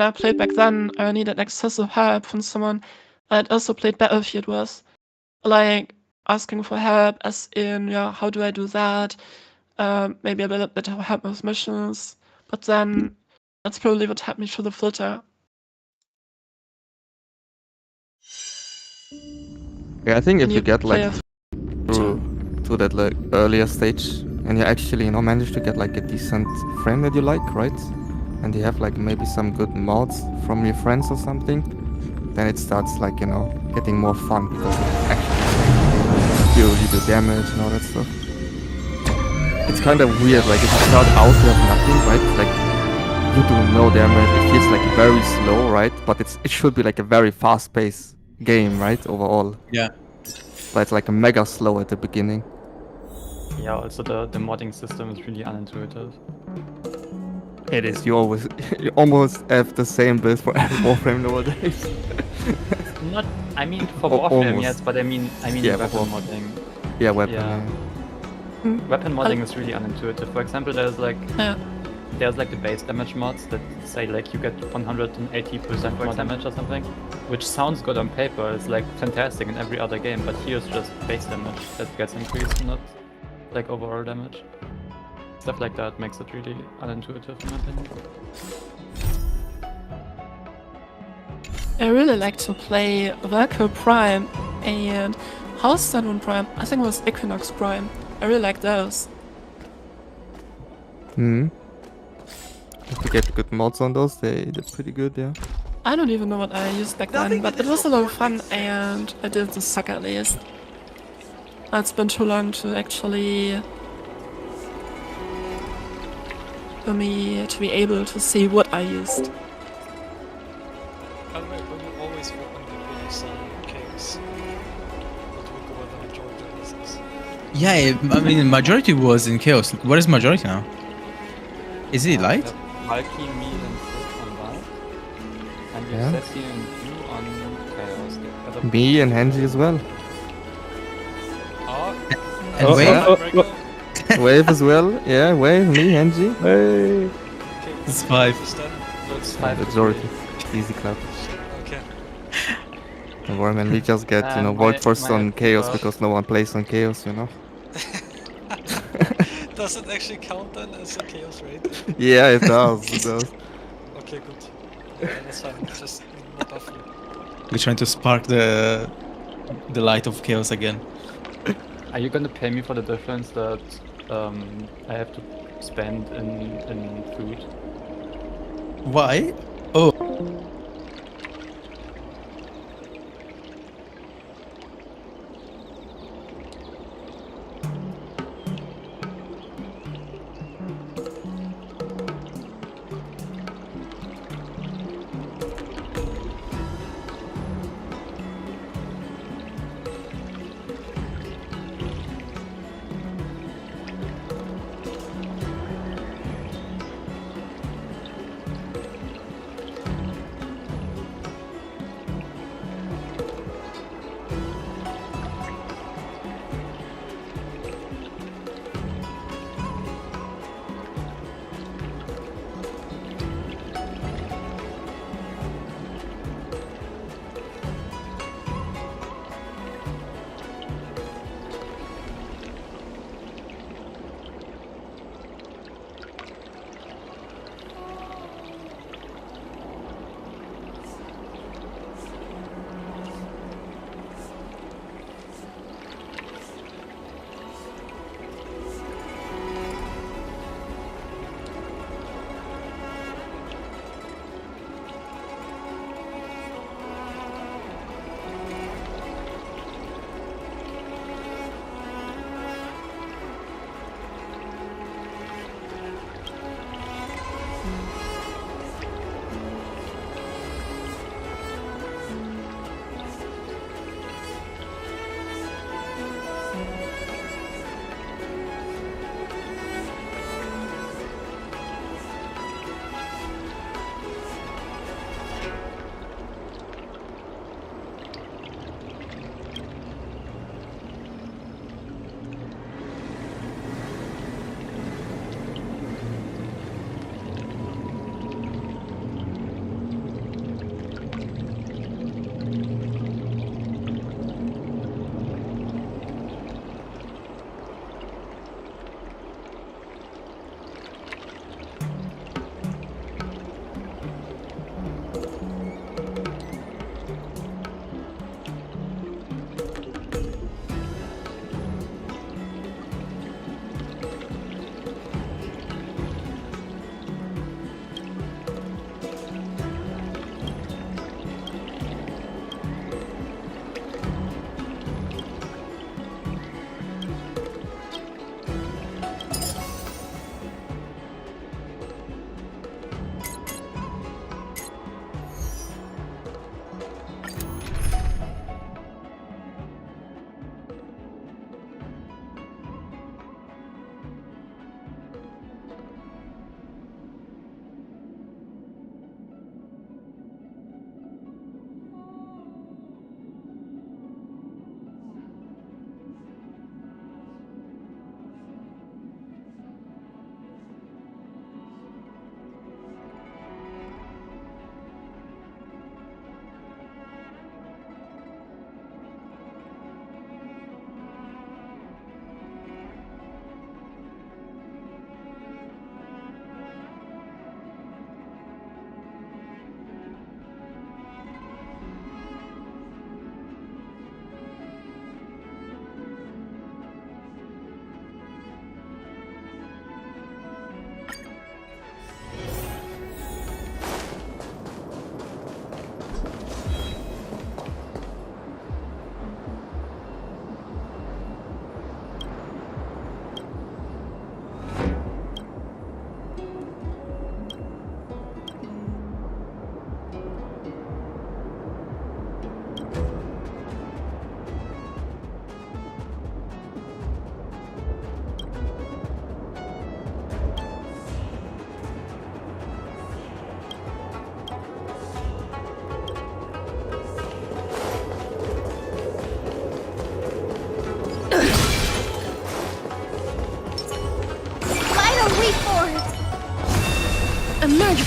I played back then, I needed excessive help from someone. I'd also played Battlefield with, like, asking for help, as in, yeah, how do I do that? Maybe a little bit of help with missions. But then that's probably what helped me through the filter. Yeah, I think if When you get like play to that like earlier stage and you actually, you know, manage to get like a decent frame that you like, right? And you have like maybe some good mods from your friends or something, then it starts like, you know, getting more fun because it actually purely do damage and all that stuff. It's kind of weird, like if you start out you have nothing, right? Like you do no damage, it feels like very slow, right? But it should be like a very fast paced game, right? Overall. Yeah. But it's like a mega slow at the beginning. Yeah, also the modding system is really unintuitive. It is. You almost have the same build for every Warframe nowadays. Not, I mean for Or Warframe, almost. yes, but I mean Yeah, weapon for modding. Yeah, weapon. Yeah. Yeah. Weapon modding is really unintuitive. For example, there's like the base damage mods that say like you get 180% more damage or something, which sounds good on paper. It's like fantastic in every other game, but here's just base damage that gets increased, not like overall damage. Stuff like that makes it really unintuitive in my opinion. I really like to play Valkyrie Prime and House Sun Prime. I think it was Equinox Prime. I really like those. If you get good mods on those, they're pretty good, yeah. I don't even know what I used back then, but it was a lot of fun and I didn't suck at least. It's been too long to actually for me to be able to see what I used. By the way, were you always open before you saw chaos? What would go with the majority of business? Yeah, I mean, majority was in chaos. What is majority now? Is it light? Valky, me, and Sid on light. And you Yeah. Ceci and you on chaos. The other Me and Henji as well. Ah, And Oh, wait, yeah. Wave as well. Yeah, Wave, me, Henji. Hey. okay. It's 5. Then let's Majority. Easy clap. Okay. Don't worry, man. We just get, you know, vote first on Chaos because no one plays on Chaos, you know? Does it actually count then as a chaos raid? Yeah, it does. It does. Okay, good. Yeah, that's fine. Just not off you. We're trying to spark the light of chaos again. Are you gonna pay me for the difference that I have to spend in food? Why? Oh.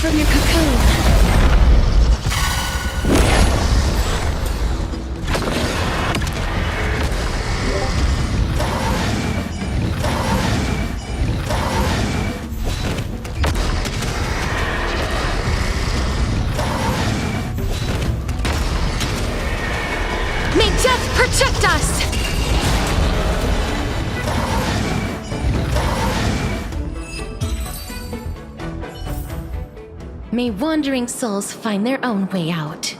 from your cocoon. May death protect us! May wandering souls find their own way out.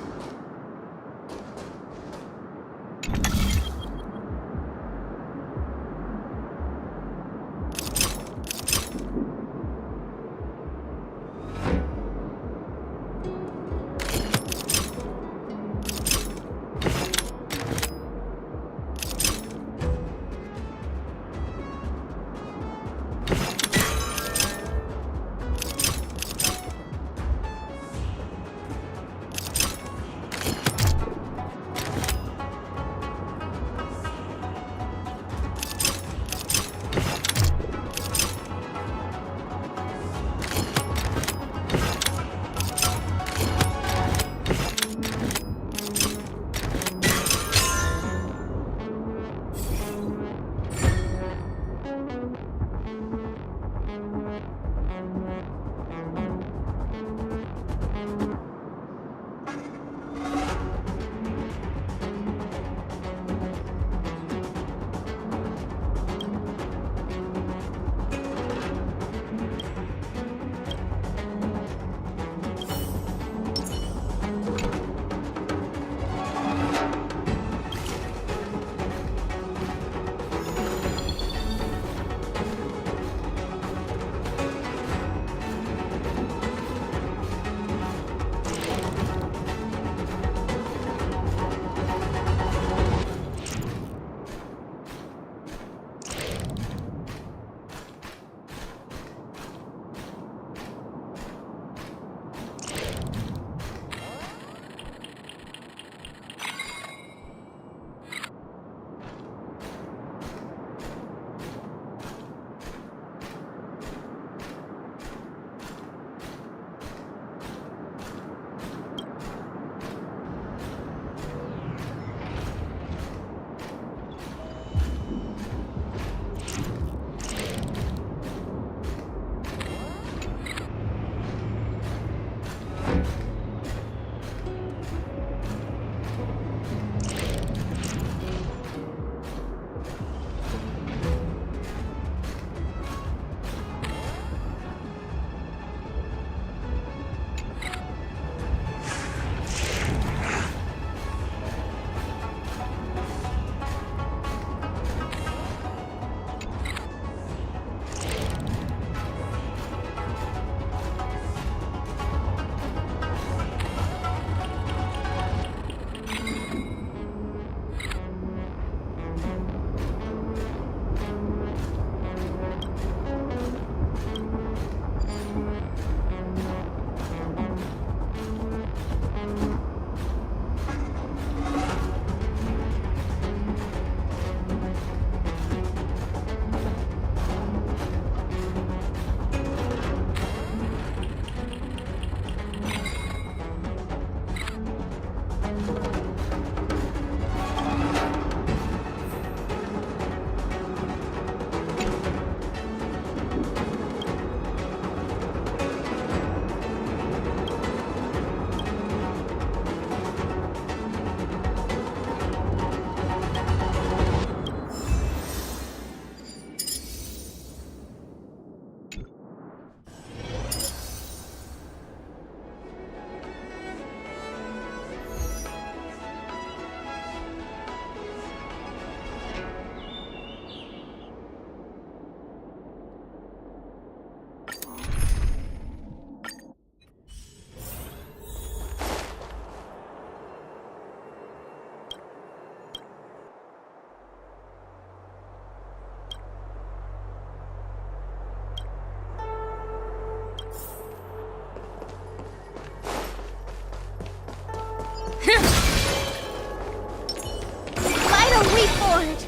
Vital leap forward!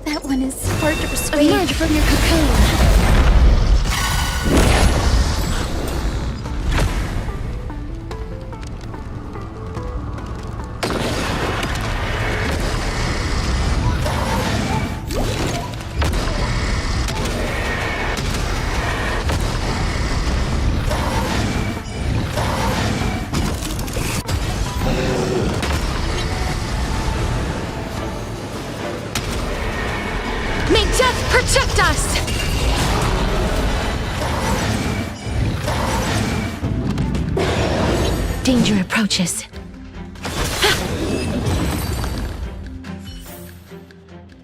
That one is hard to persuade. Emerge from your cocoon. Danger approaches.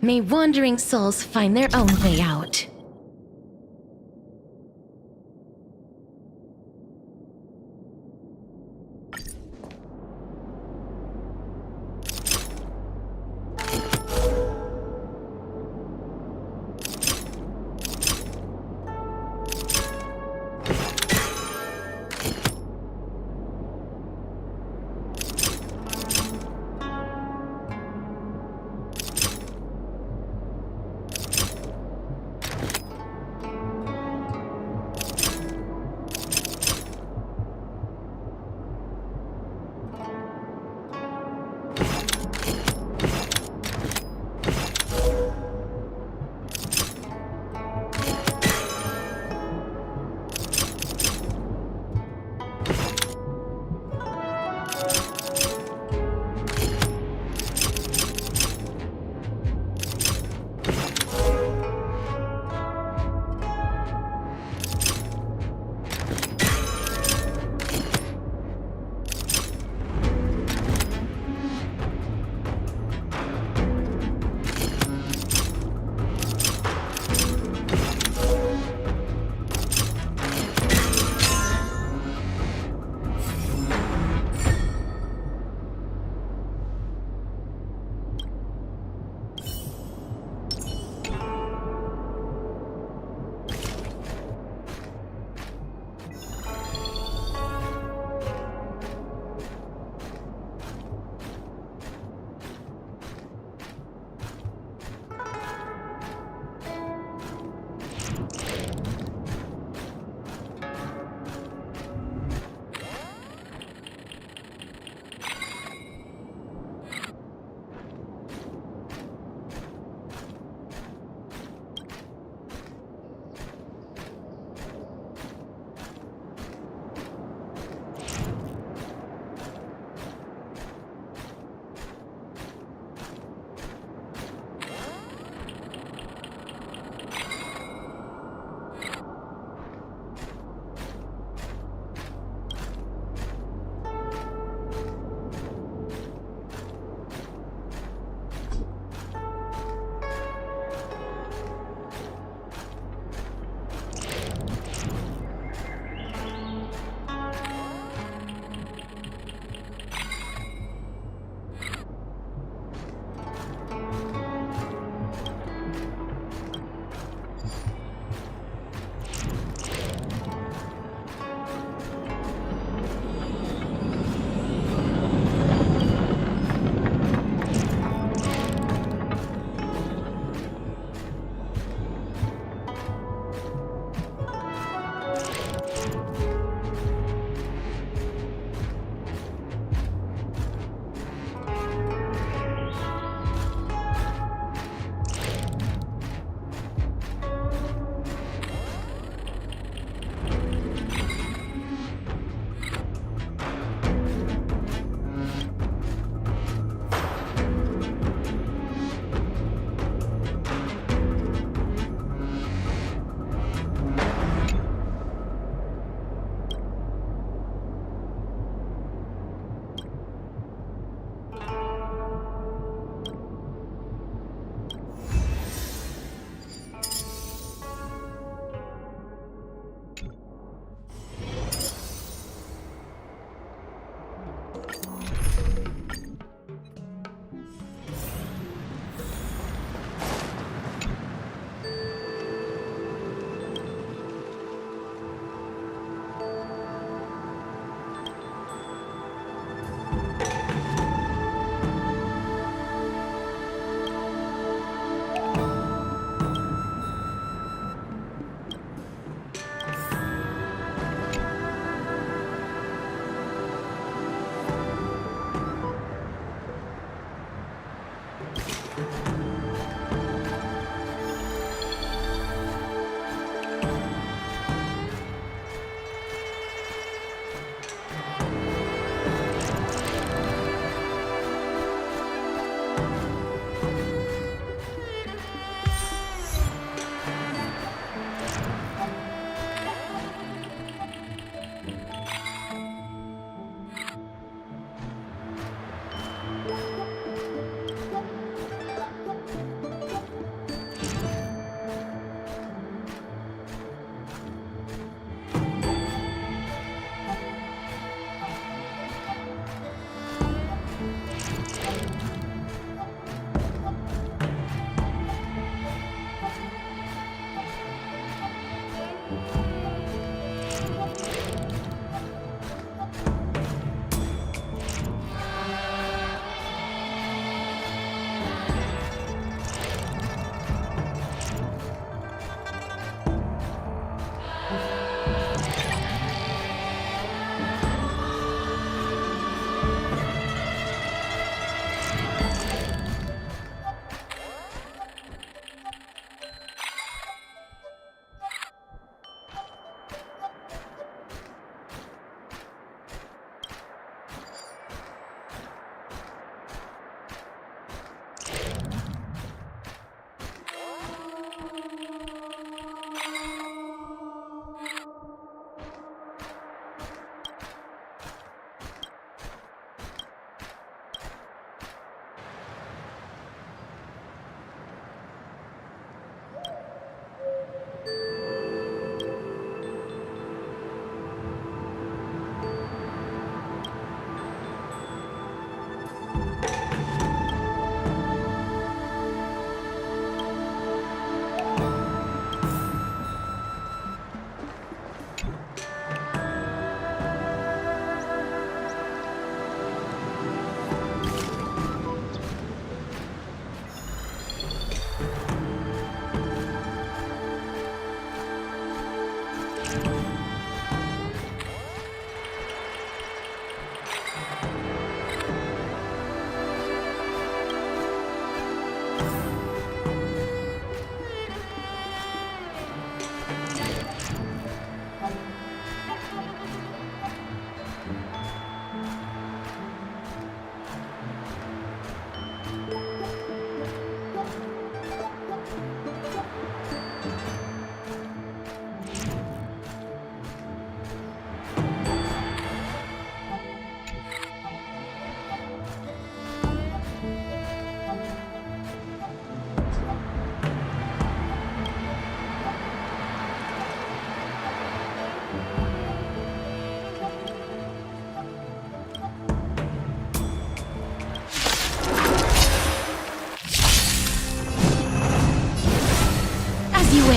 May wandering souls find their own way out.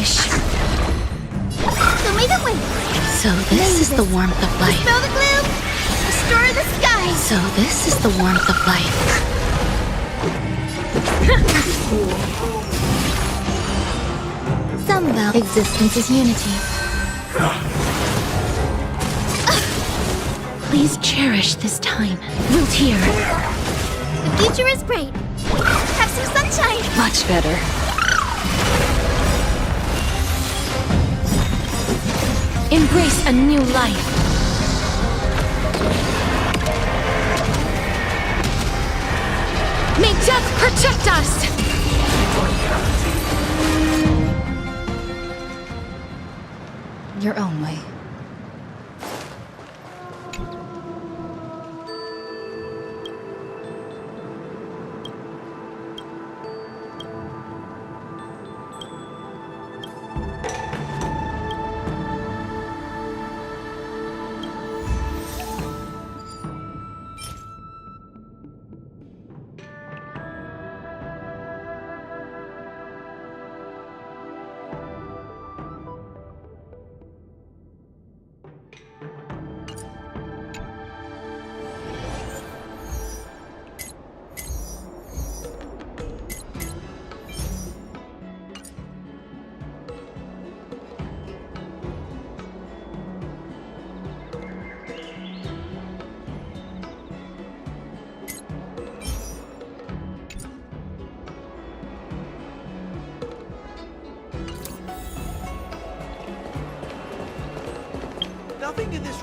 wish. Who made it win? So this is the warmth of life. Dispel the gloom! Restore the sky! So this is the warmth of life. Some about existence is unity. Please cherish this time. We'll tear. The future is bright. Have some sunshine! Much better. Embrace a new life. May death protect us! Your own way. Nothing in this.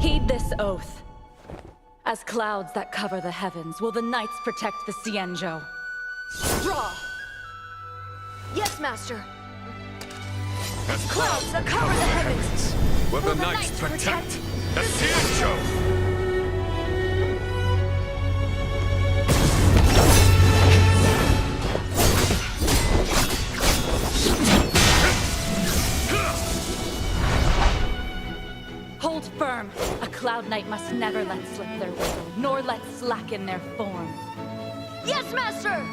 Heed this oath. As clouds that cover the heavens, will the knights protect the Xianzhou. Draw! Yes, Master. As Clouds that cover the heavens, will the knights protect the Xianzhou. hold firm. A Cloud Knight must never let slip their will, nor let slacken their form. Yes, Master!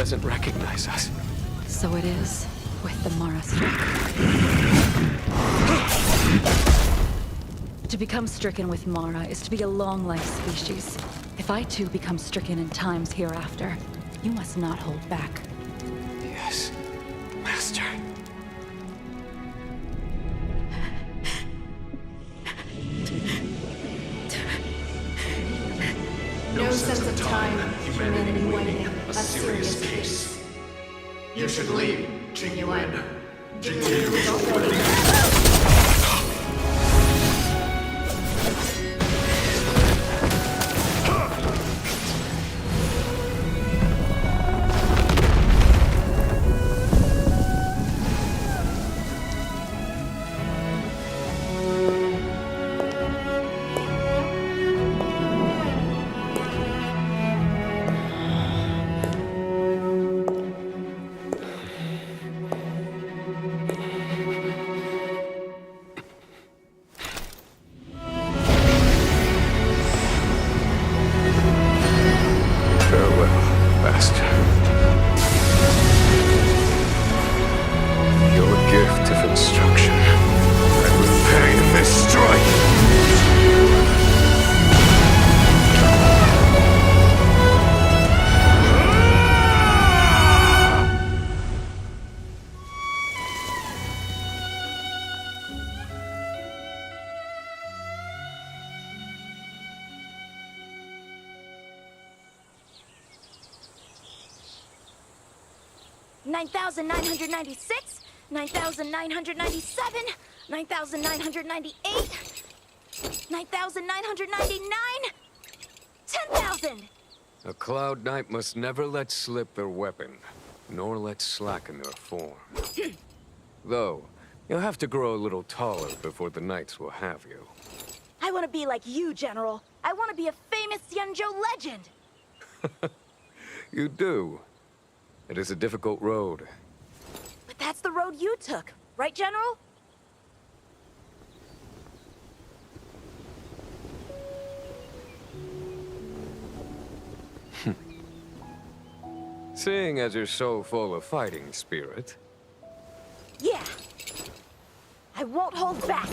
doesn't recognize us. So it is with the Mara struck. To become stricken with Mara is to be a long-life species. If I too become stricken in times hereafter, you must not hold back. Yes, Master. No sense of time, humanity waiting, a serious case. You should leave, Genuine. Genuine is already... $9,996, $9,997, $9,998, $9,999, $10,000! A Cloud Knight must never let slip their weapon, nor let slacken their form. Though, you'll have to grow a little taller before the Knights will have you. I want to be like you, General. I want to be a famous Xianzhou legend. You do. It is a difficult road. But that's the road you took, right, General? Seeing as you're so full of fighting spirit. Yeah. I won't hold back.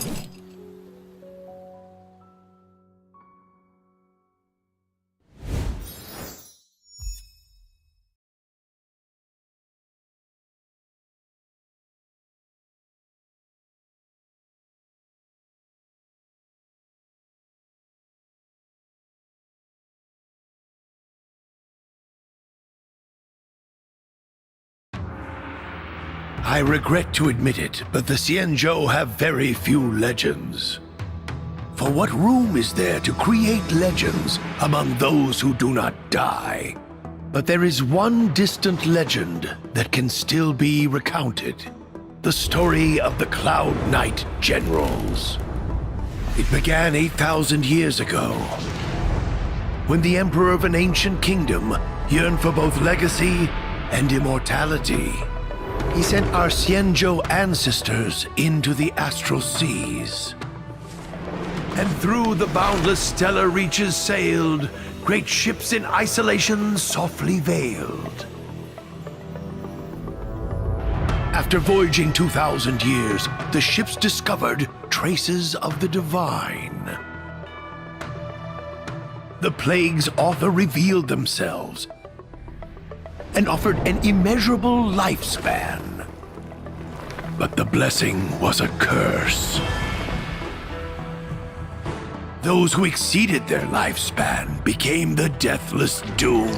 I regret to admit it, but the Xianzhou have very few legends. For what room is there to create legends among those who do not die? But there is one distant legend that can still be recounted. The story of the Cloud Knight Generals. It began 8,000 years ago, when the Emperor of an ancient kingdom yearned for both legacy and immortality. He sent our Xianzhou ancestors into the astral seas. And through the boundless stellar reaches sailed, great ships in isolation softly veiled. After voyaging 2,000 years, the ships discovered traces of the divine. The plague's author revealed themselves and offered an immeasurable lifespan. But the blessing was a curse. Those who exceeded their lifespan became the deathless doom.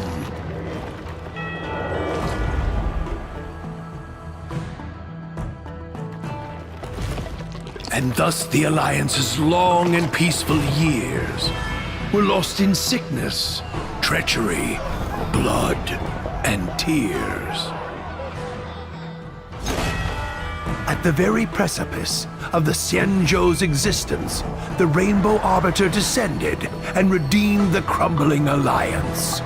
And thus the Alliance's long and peaceful years were lost in sickness, treachery, blood, and tears. At the very precipice of the Xianzhou's existence, the Rainbow Arbiter descended and redeemed the crumbling Alliance.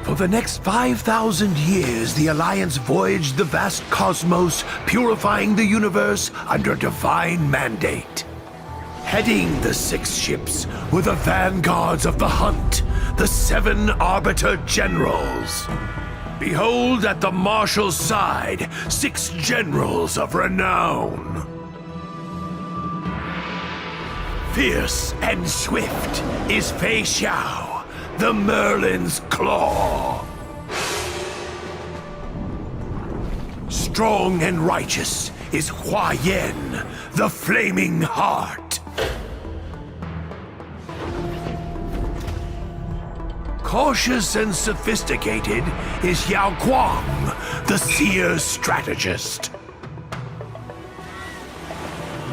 For the next 5,000 years, the Alliance voyaged the vast cosmos, purifying the universe under divine mandate. Heading the 6 ships were the vanguards of the hunt, the 7 Arbiter Generals. Behold at the marshal's side 6 generals of renown. Fierce and swift is Fei Xiao, the Merlin's Claw. Strong and righteous is Hua Yan, the Flaming Heart. Cautious and sophisticated is Yao Guang, the Seer Strategist.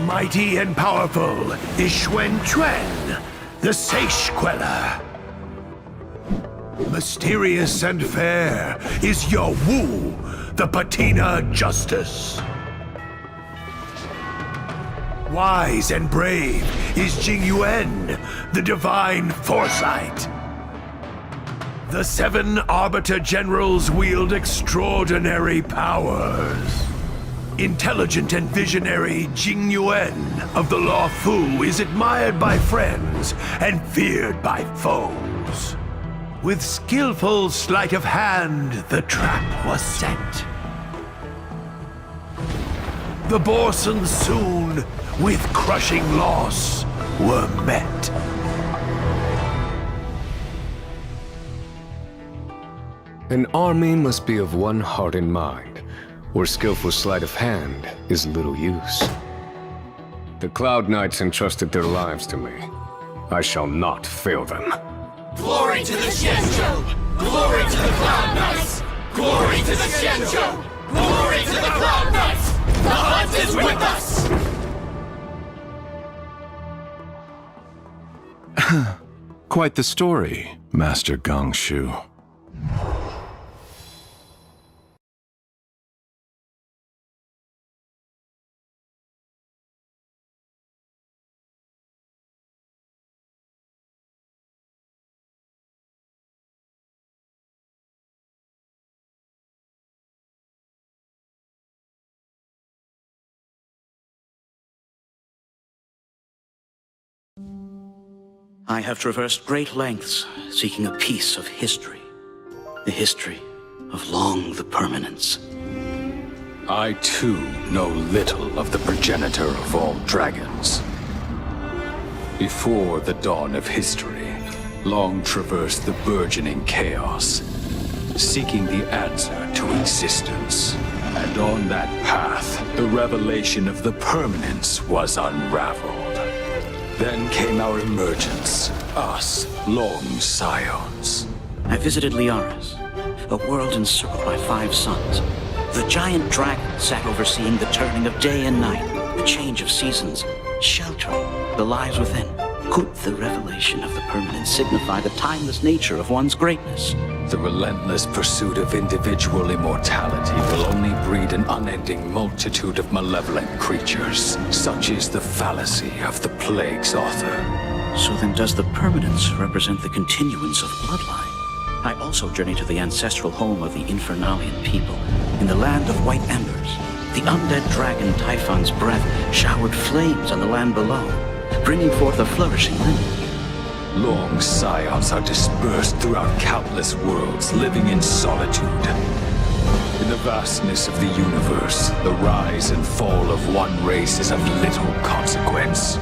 Mighty and powerful is Xuan Chuan, the Seish Queller. Mysterious and fair is Yo Wu, the Patina Justice. Wise and brave is Jing Yuan, the Divine Foresight. The 7 Arbiter Generals wield extraordinary powers. Intelligent and visionary Jing Yuan of the Luofu is admired by friends and feared by foes. With skillful sleight of hand, the trap was set. The Borsons soon, with crushing loss, were met. An army must be of one heart and mind, where skillful sleight of hand is little use. The Cloud Knights entrusted their lives to me. I shall not fail them. Glory to the Xianzhou! Glory to the Cloud Knights! Glory to the Xianzhou! Glory to the Cloud Knights! The hunt is with us! Quite the story, Master Gongshu. I have traversed great lengths, seeking a piece of history. The history of Long the Permanence. I, too, know little of the progenitor of all dragons. Before the dawn of history, Long traversed the burgeoning chaos, seeking the answer to existence. And on that path, the revelation of the Permanence was unraveled. Then came our emergence, us, Long Scions. I visited Liaris, a world encircled by 5 suns. The giant dragon sat overseeing the turning of day and night, the change of seasons, sheltering the lives within. Could the revelation of the Permanence signify the timeless nature of one's greatness? The relentless pursuit of individual immortality will only breed an unending multitude of malevolent creatures. Such is the fallacy of the Plague's author. So then does the Permanence represent the continuance of bloodline? I also journeyed to the ancestral home of the Infernalian people, in the land of white embers. The undead dragon Typhon's breath showered flames on the land below, bringing forth a flourishing lineage. Long Scions are dispersed throughout countless worlds, living in solitude. In the vastness of the universe, the rise and fall of one race is of little consequence.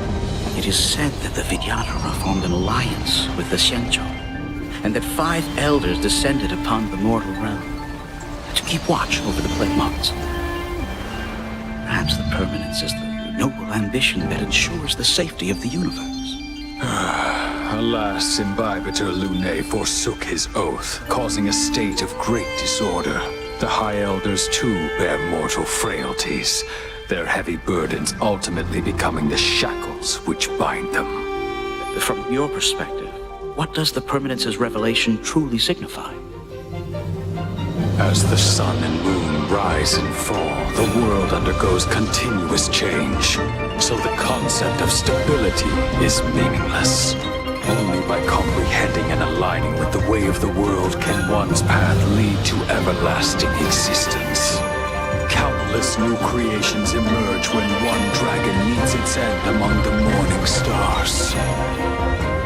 It is said that the Vidyadhara formed an alliance with the Xianzhou, and that 5 elders descended upon the mortal realm to keep watch over the plague moths. Perhaps the Permanence is the noble ambition that ensures the safety of the universe. Alas, Imbibitor Lune forsook his oath, causing a state of great disorder. The High Elders too bear mortal frailties, their heavy burdens ultimately becoming the shackles which bind them. From your perspective, what does the Permanence's revelation truly signify? As the sun and moon rise and fall, the world undergoes continuous change. So the concept of stability is meaningless. Only by comprehending and aligning with the way of the world can one's path lead to everlasting existence. Countless new creations emerge when one dragon meets its end among the morning stars.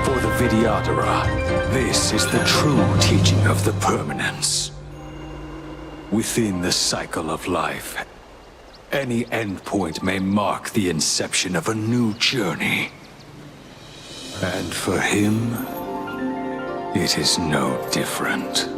For the Vidyadhara, this is the true teaching of the Permanence. Within the cycle of life, any endpoint may mark the inception of a new journey. And for him, it is no different.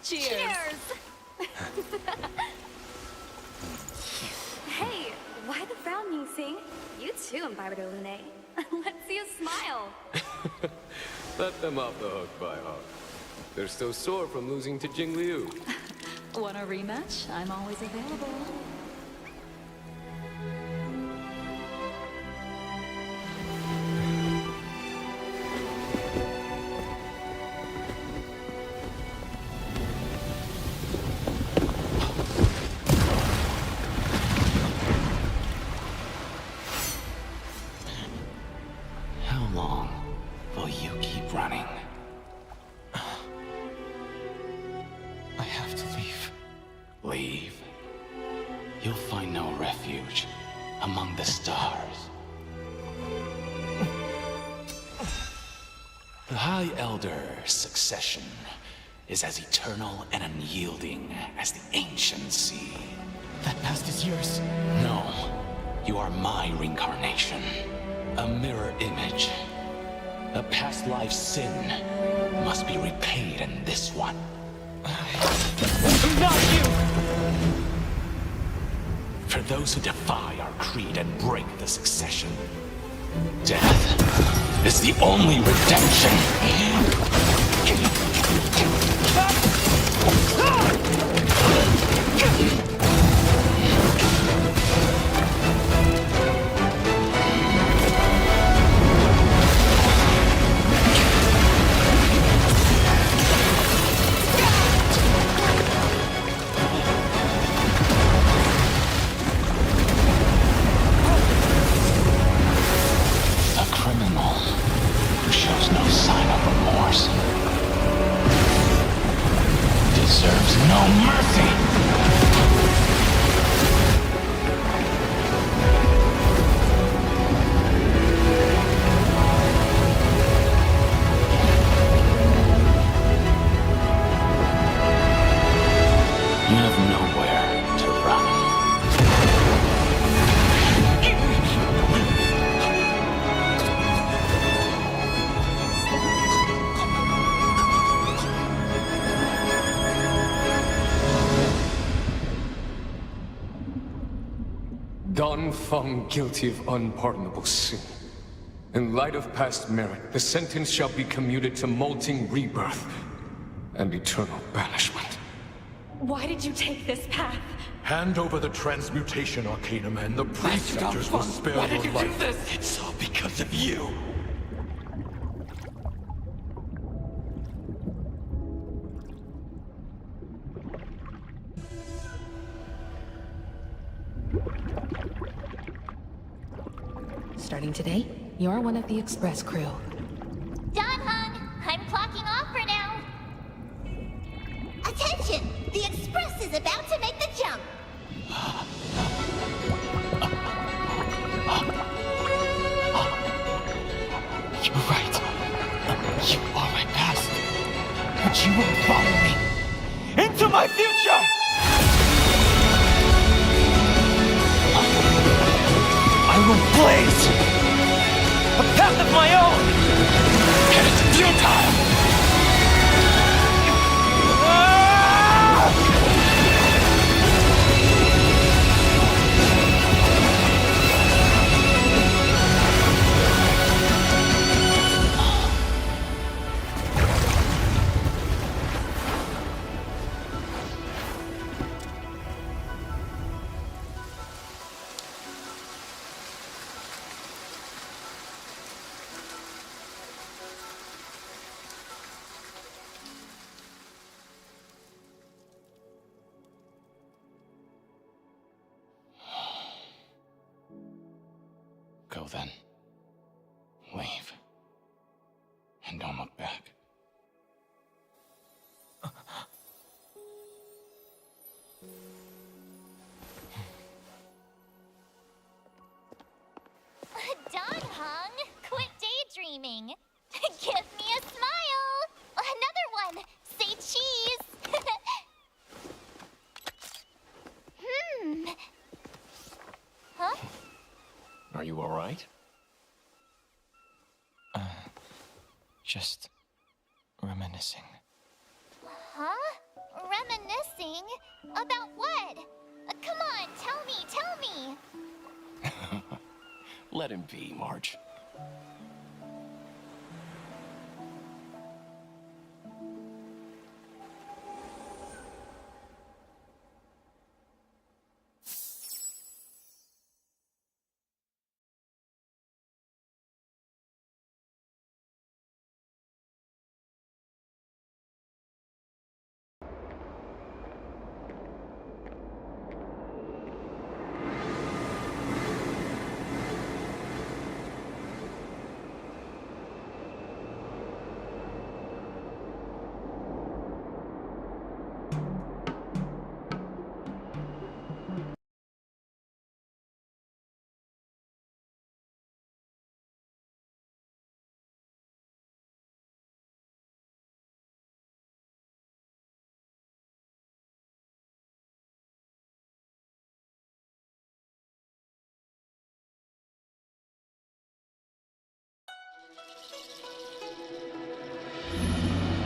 Cheers. Cheers! Hey, why the frown, Yixing? You too, Embarbado Lune. Let's see a smile. Let them off the hook by heart. They're still sore from losing to Jing Liu. Want a rematch? I'm always available. How long will you keep running? I have to leave. Leave? You'll find no refuge among the stars. The High Elder's succession is as eternal and unyielding as the ancient sea. That past is yours? No. You are my reincarnation. A mirror image. A past life sin must be repaid in this one. Not you! For those who defy our creed and break the succession, death is the only redemption. A criminal who shows no sign of remorse deserves no mercy. You have nowhere to run. Don Feng guilty of unpardonable sin. In light of past merit, the sentence shall be commuted to molting rebirth and eternal banishment. Why did you take this path? Hand over the transmutation arcanum and the preceptors will spare Why did your you do life. this? It's all because of you. Starting today, you're one of the express crew. Done, hon. I'm clocking off for now. Attention! The Express is about to make the jump. You're right. You are my past. But you will follow me into my future! I will blaze a path of my own! And it's futile! Go then. Leave. And don't look back. Done, Hung. Quit daydreaming. Give me a smile. Another one. Say cheese. Huh? Are you alright? Just reminiscing. Huh? Reminiscing? About what? Come on, tell me. Let him be, Marge.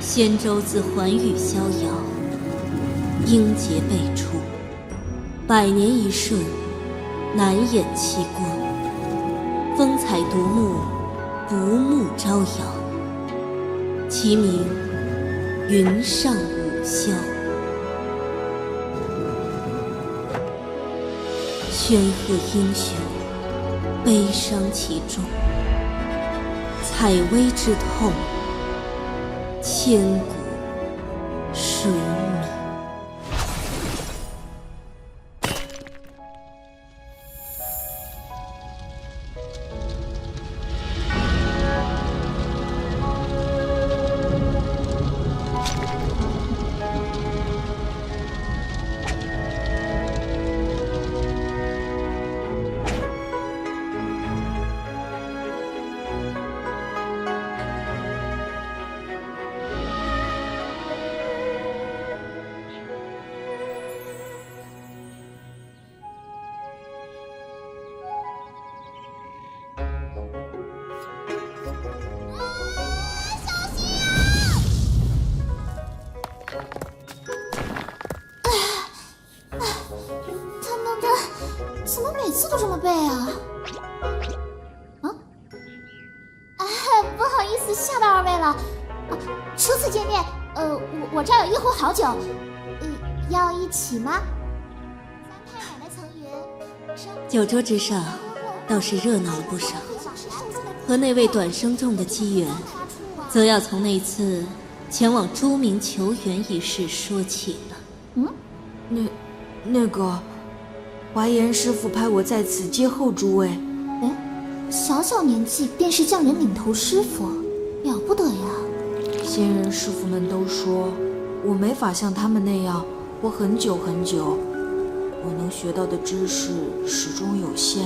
仙舟自寰宇逍遥，英杰辈出，百年一瞬，难掩凄光。风采夺目，不慕朝阳。其名云上五霄。煊赫英雄，悲伤其中。采薇之痛，千古谁迷？怎么每次都这么背啊？不好意思，吓到二位了。初次见面，我这儿有一壶好酒，要一起吗？三太奶奶曾云，酒桌之上倒是热闹了不少，和那位短生众的机缘，则要从那次前往朱明求援一事说起了。那个，华严师傅派我在此接候诸位。小小年纪便是匠人领头师傅，了不得呀！仙人师傅们都说，我没法像他们那样活很久很久，我能学到的知识始终有限。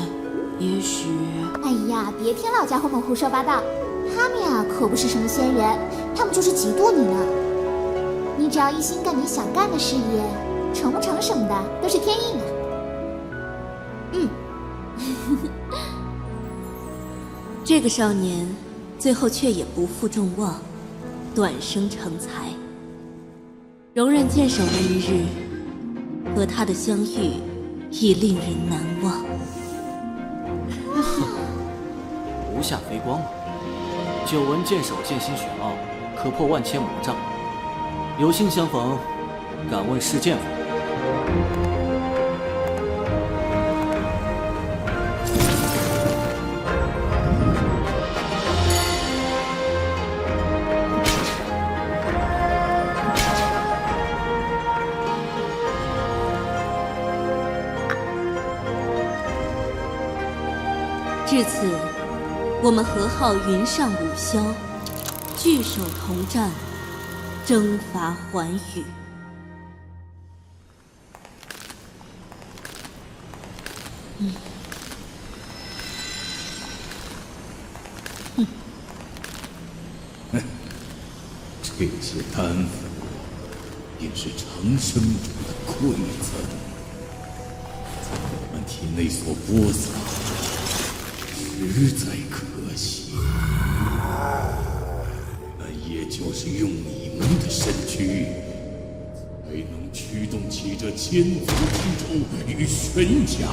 也许……哎呀，别听老家伙们胡说八道，他们呀可不是什么仙人，他们就是嫉妒你呢。你只要一心干你想干的事业，成不成什么的都是天意呢。这个少年最后却也不负众望，短生成才。荣任剑手那一日，和他的相遇已令人难忘。无下飞光啊！久闻剑手剑心玄奥，可破万千魔障。有幸相逢，敢问是剑否？至此，我们和号云上五霄，聚首同战，征伐寰宇。这些丹粉便是长生者的馈赠，在我们体内所播撒，实在可惜。那也就是用你们的身躯，才能驱动起这千族之舟与玄甲。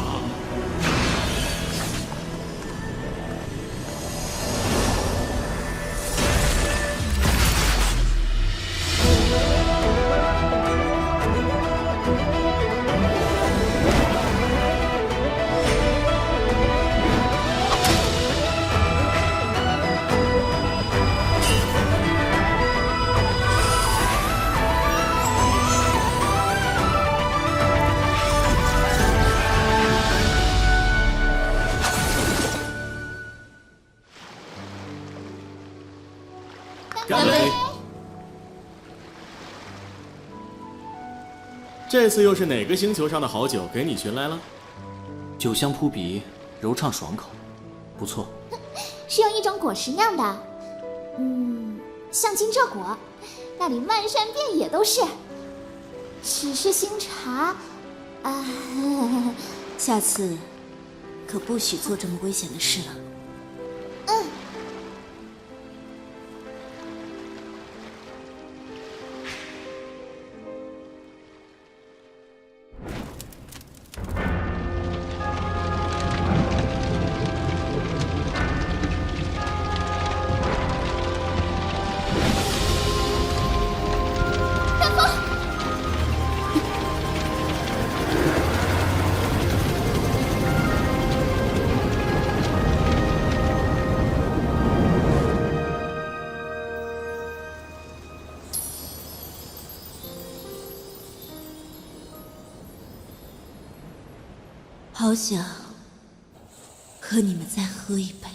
干杯！这次又是哪个星球上的好酒给你寻来了？酒香扑鼻，柔畅爽口，不错。是用一种果实酿的，像金蔗果，那里漫山遍野都是。只是新茶，下次可不许做这么危险的事了。好想和你们再喝一杯。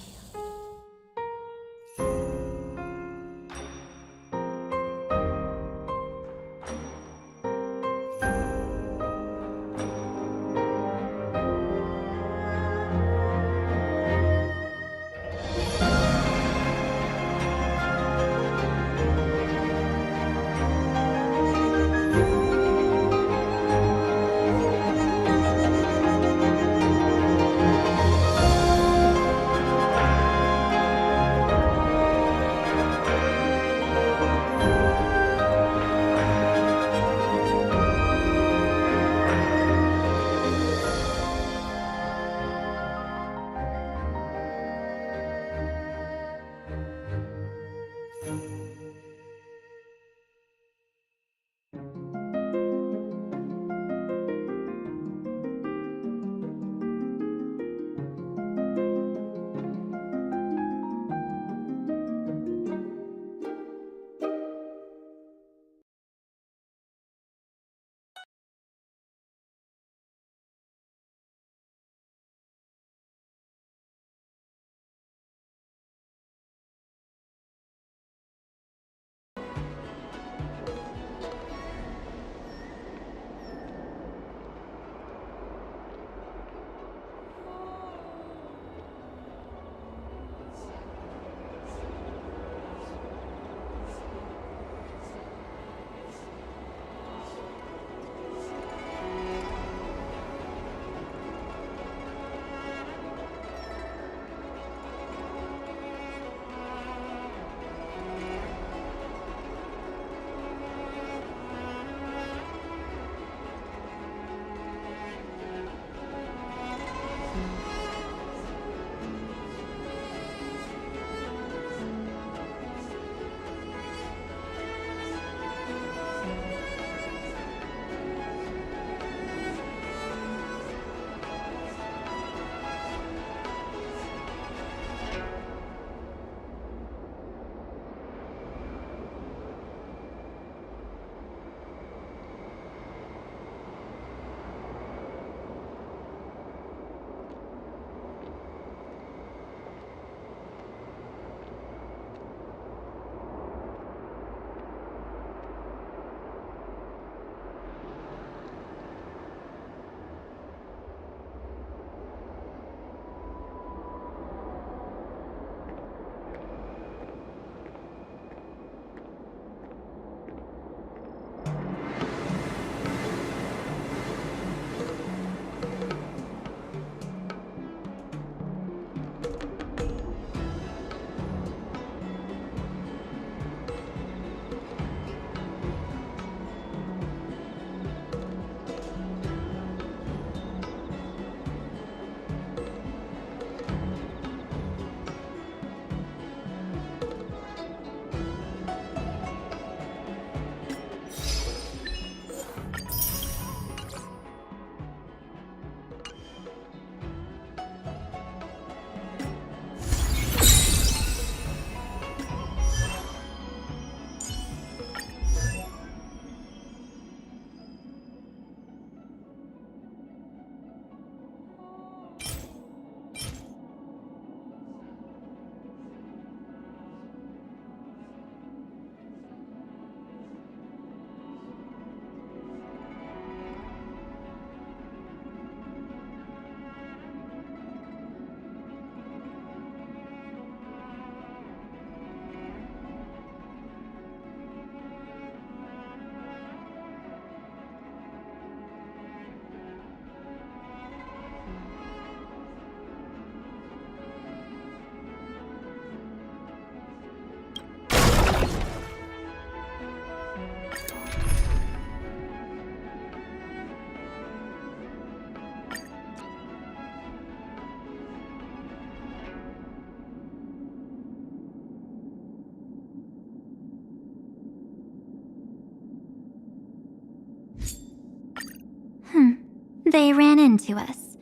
They ran into us.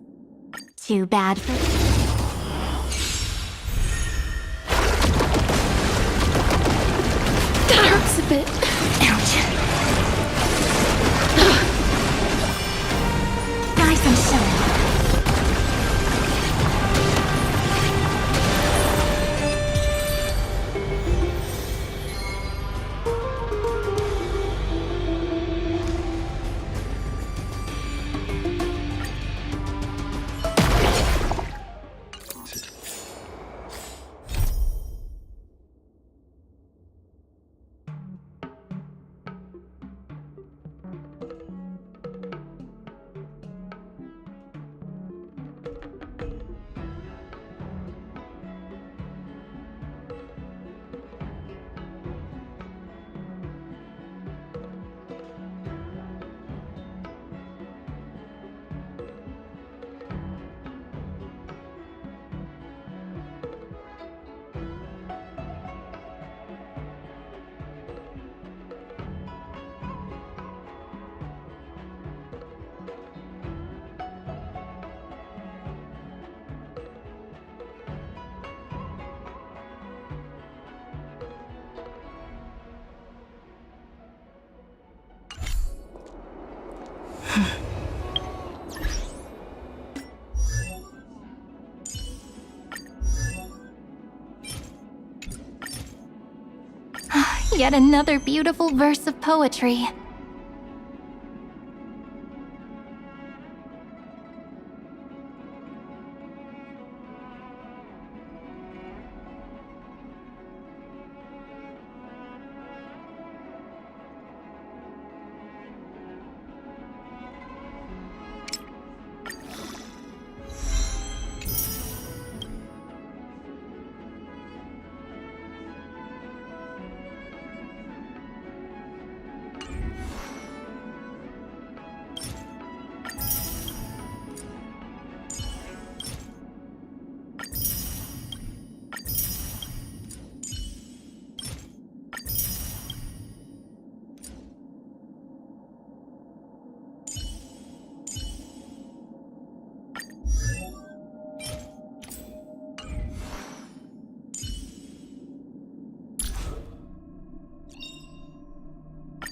Too bad for... That hurts a bit. Ouch. Guys, I'm sorry. Yet another beautiful verse of poetry.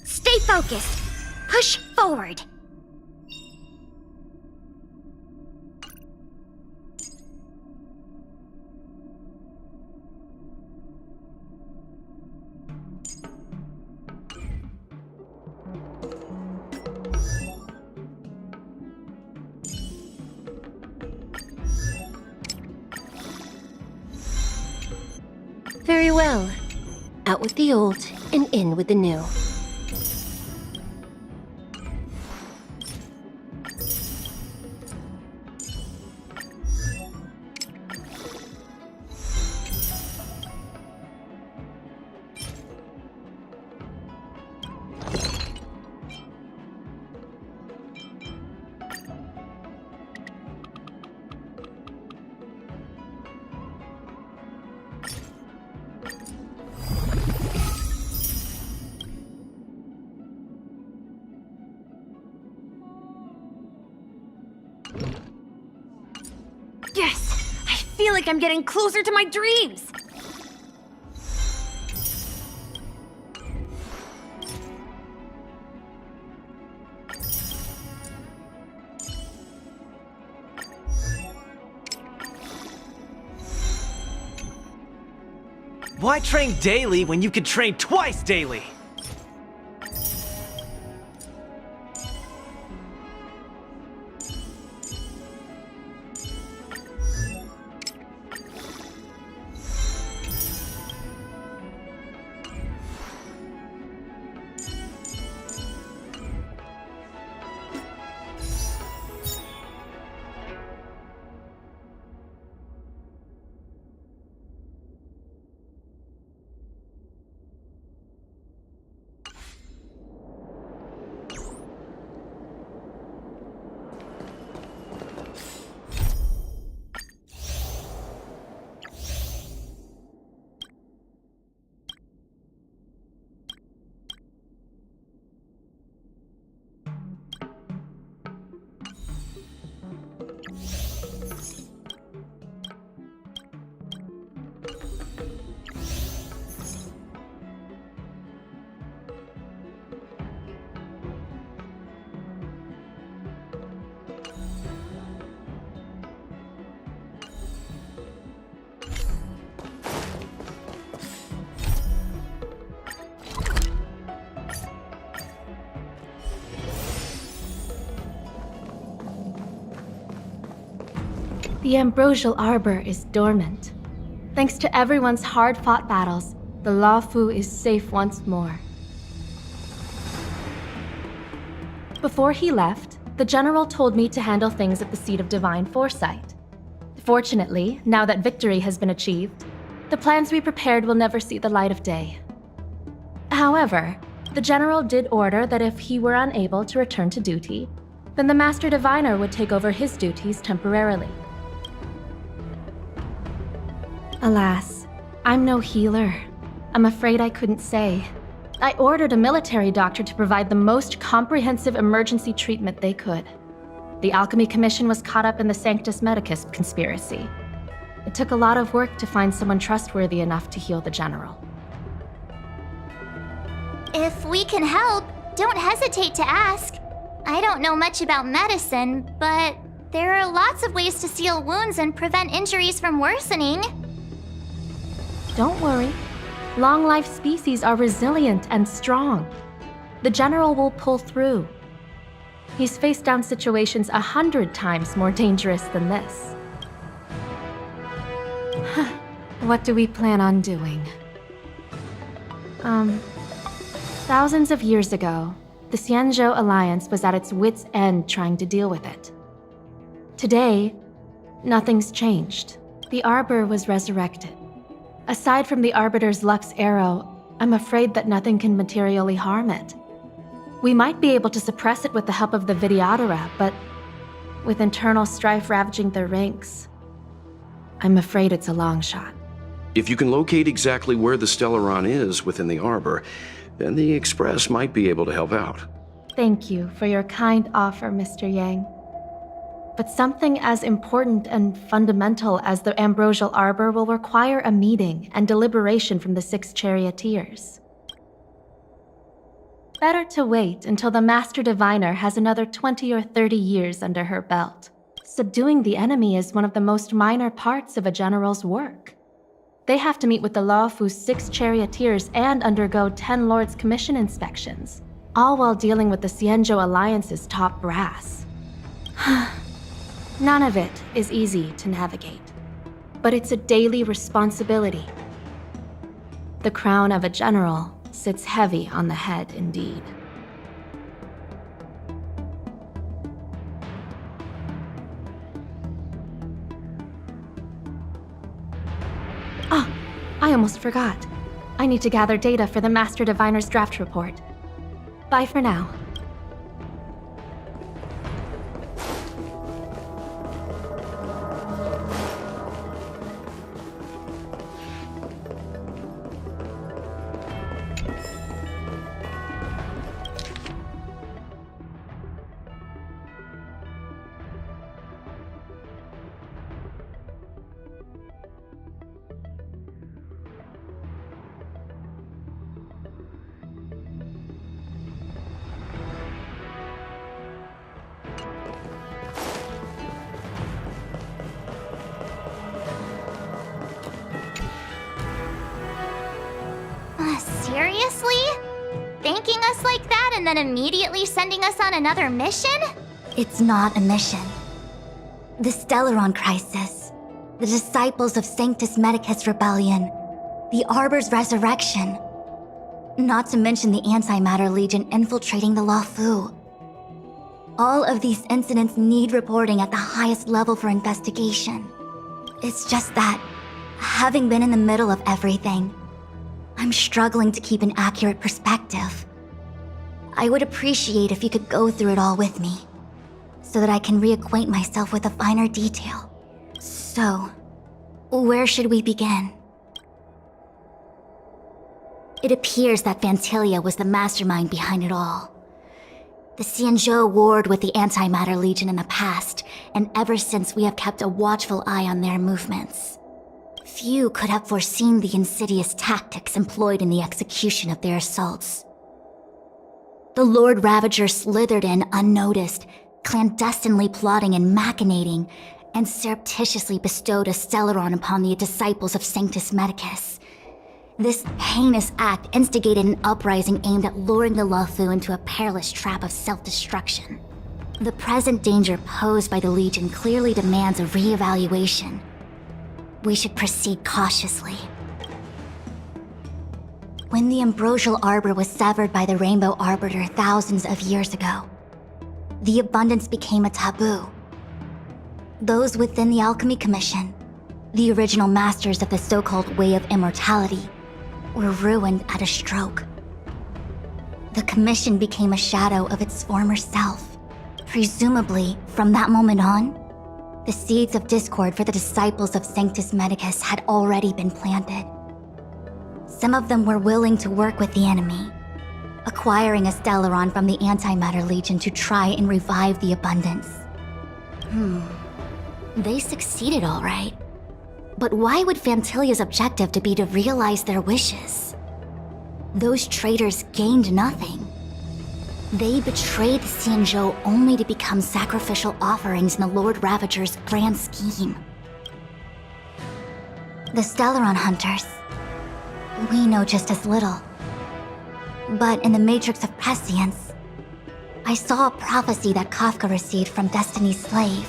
Stay focused. Push forward. Very well. Out with the old and in with the new. Yes! I feel like I'm getting closer to my dreams! Why train daily when you could train twice daily? The Ambrosial Arbor is dormant. Thanks to everyone's hard-fought battles, the Luofu is safe once more. Before he left, the general told me to handle things at the seat of divine foresight. Fortunately, now that victory has been achieved, the plans we prepared will never see the light of day. However, the general did order that if he were unable to return to duty, then the Master Diviner would take over his duties temporarily. Alas, I'm no healer. I'm afraid I couldn't say. I ordered a military doctor to provide the most comprehensive emergency treatment they could. The Alchemy Commission was caught up in the Sanctus Medicus conspiracy. It took a lot of work to find someone trustworthy enough to heal the general. If we can help, don't hesitate to ask. I don't know much about medicine, but there are lots of ways to seal wounds and prevent injuries from worsening. Don't worry. Long-life species are resilient and strong. The general will pull through. He's faced down situations 100 times more dangerous than this. What do we plan on doing? Thousands of years ago, the Xianzhou Alliance was at its wit's end trying to deal with it. Today, nothing's changed. The Arbor was resurrected. Aside from the Arbiter's Lux arrow, I'm afraid that nothing can materially harm it. We might be able to suppress it with the help of the Vidyadhara, but with internal strife ravaging their ranks, I'm afraid it's a long shot. If you can locate exactly where the Stellaron is within the Arbor, then the Express might be able to help out. Thank you for your kind offer, Mr. Yang. But something as important and fundamental as the Ambrosial Arbor will require a meeting and deliberation from the 6 charioteers. Better to wait until the Master Diviner has another 20 or 30 years under her belt. Subduing the enemy is one of the most minor parts of a general's work. They have to meet with the Luofu's 6 charioteers and undergo 10 Lords' Commission inspections, all while dealing with the Xianzhou Alliance's top brass. None of it is easy to navigate, but it's a daily responsibility. The crown of a general sits heavy on the head indeed. Ah, I almost forgot. I need to gather data for the Master Diviner's draft report. Bye for now. Seriously? Thanking us like that and then immediately sending us on another mission? It's not a mission. The Stellaron Crisis, the Disciples of Sanctus Medicus Rebellion, the Arbor's resurrection. Not to mention the Antimatter Legion infiltrating the Luofu. All of these incidents need reporting at the highest level for investigation. It's just that, having been in the middle of everything, I'm struggling to keep an accurate perspective. I would appreciate if you could go through it all with me, so that I can reacquaint myself with a finer detail. So, where should we begin? It appears that Vantilia was the mastermind behind it all. The Xianzhou warred with the Antimatter Legion in the past, and ever since we have kept a watchful eye on their movements. Few could have foreseen the insidious tactics employed in the execution of their assaults. The Lord Ravager slithered in unnoticed, clandestinely plotting and machinating, and surreptitiously bestowed a Stellaron upon the disciples of Sanctus Medicus. This heinous act instigated an uprising aimed at luring the Luofu into a perilous trap of self-destruction. The present danger posed by the Legion clearly demands a re-evaluation. We should proceed cautiously. When the ambrosial arbor was severed by the Rainbow Arbiter thousands of years ago, the abundance became a taboo. Those within the Alchemy Commission, the original masters of the so-called Way of Immortality, were ruined at a stroke. The Commission became a shadow of its former self. Presumably, from that moment on, the seeds of discord for the disciples of Sanctus Medicus had already been planted. Some of them were willing to work with the enemy, acquiring a Stellaron from the Antimatter Legion to try and revive the abundance. They succeeded all right. But why would Phantilia's objective to be to realize their wishes? Those traitors gained nothing. They betrayed Xianzhou only to become sacrificial offerings in the Lord Ravager's grand scheme. The Stellaron Hunters, we know just as little. But in the Matrix of Prescience, I saw a prophecy that Kafka received from Destiny's slave.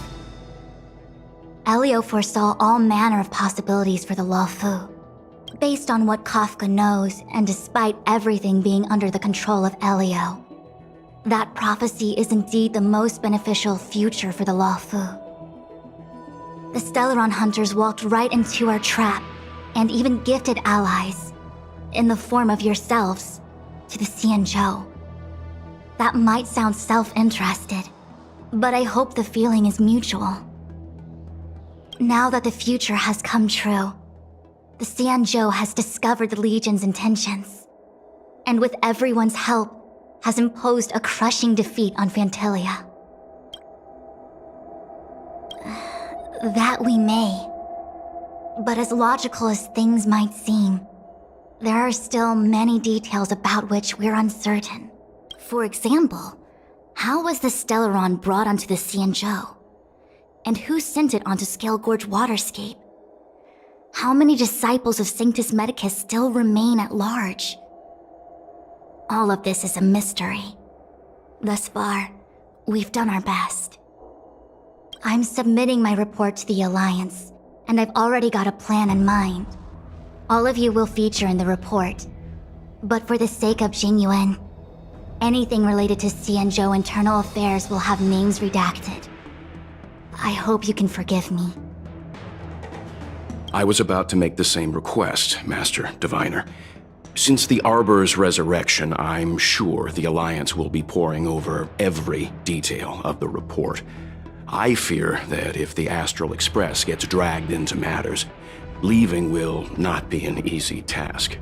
Elio foresaw all manner of possibilities for the Luofu. Based on what Kafka knows, and despite everything being under the control of Elio, that prophecy is indeed the most beneficial future for the Luofu. The Stellaron Hunters walked right into our trap, and even gifted allies, in the form of yourselves, to the Xianzhou. That might sound self-interested, but I hope the feeling is mutual. Now that the future has come true, the Xianzhou has discovered the Legion's intentions, and with everyone's help, has imposed a crushing defeat on Phantilia. That we may. But as logical as things might seem, there are still many details about which we're uncertain. For example, how was the Stellaron brought onto the Xianzhou? And who sent it onto Scale Gorge Waterscape? How many disciples of Sanctus Medicus still remain at large? All of this is a mystery. Thus far, we've done our best. I'm submitting my report to the Alliance, and I've already got a plan in mind. All of you will feature in the report, but for the sake of Jingyuan, anything related to Xianzhou internal affairs will have names redacted. I hope you can forgive me. I was about to make the same request, Master Diviner. Since the Arbor's resurrection, I'm sure the Alliance will be poring over every detail of the report. I fear that if the Astral Express gets dragged into matters, leaving will not be an easy task.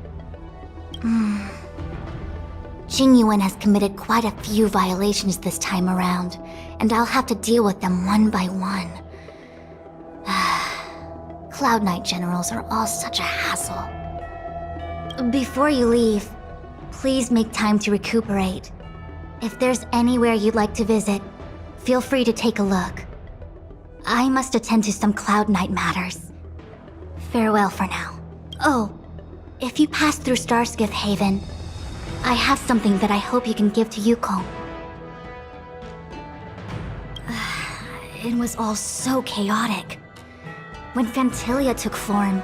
Jingyuan has committed quite a few violations this time around, and I'll have to deal with them one by one. Cloud Knight generals are all such a hassle. Before you leave, please make time to recuperate. If there's anywhere you'd like to visit, feel free to take a look. I must attend to some Cloud Knight matters. Farewell for now. Oh, if you pass through Starskiff Haven, I have something that I hope you can give to Yukong. It was all so chaotic. When Phantilia took form,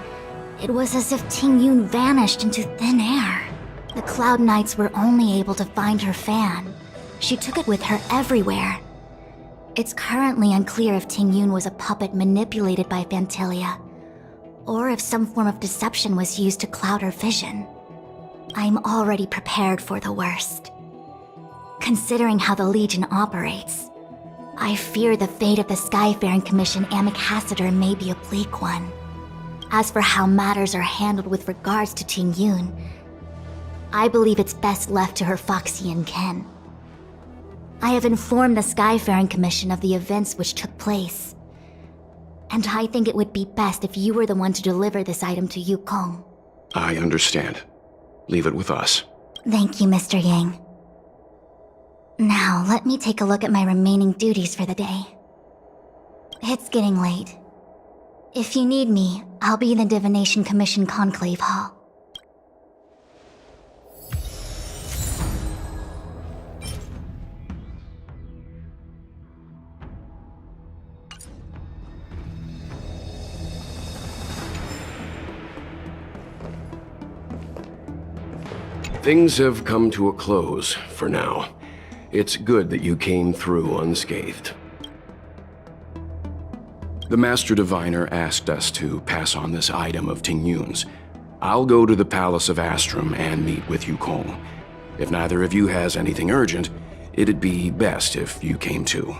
it was as if Tingyun vanished into thin air. The Cloud Knights were only able to find her fan. She took it with her everywhere. It's currently unclear if Tingyun was a puppet manipulated by Phantilia, or if some form of deception was used to cloud her vision. I'm already prepared for the worst. Considering how the Legion operates, I fear the fate of the Skyfaring Commission Amichacitor may be a bleak one. As for how matters are handled with regards to Tingyun, I believe it's best left to her Foxian ken. I have informed the Skyfaring Commission of the events which took place, and I think it would be best if you were the one to deliver this item to Yukong. I understand. Leave it with us. Thank you, Mr. Yang. Now, let me take a look at my remaining duties for the day. It's getting late. If you need me, I'll be in the Divination Commission Conclave Hall. Things have come to a close for now. It's good that you came through unscathed. The Master Diviner asked us to pass on this item of Ting Yun's. I'll go to the Palace of Astrum and meet with Yukong. If neither of you has anything urgent, it'd be best if you came too.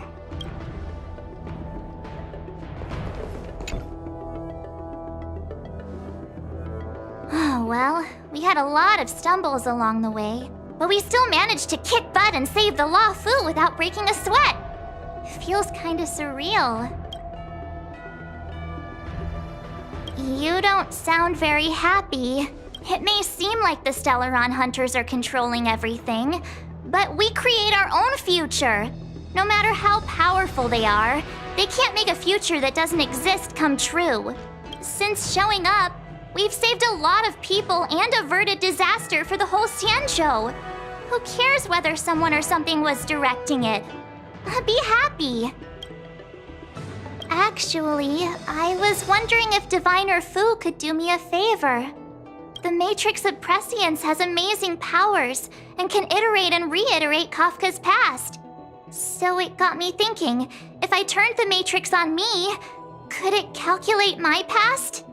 Oh, well, we had a lot of stumbles along the way, but we still managed to kick butt and save the Luofu without breaking a sweat. It feels kinda surreal. You don't sound very happy. It may seem like the Stellaron hunters are controlling everything, but we create our own future. No matter how powerful they are, they can't make a future that doesn't exist come true. Since showing up, we've saved a lot of people and averted disaster for the whole Xianzhou. Who cares whether someone or something was directing it? Be happy. Actually, I was wondering if Diviner Fu could do me a favor. The Matrix of Prescience has amazing powers and can iterate and reiterate Kafka's past. So it got me thinking, if I turned the Matrix on me, could it calculate my past?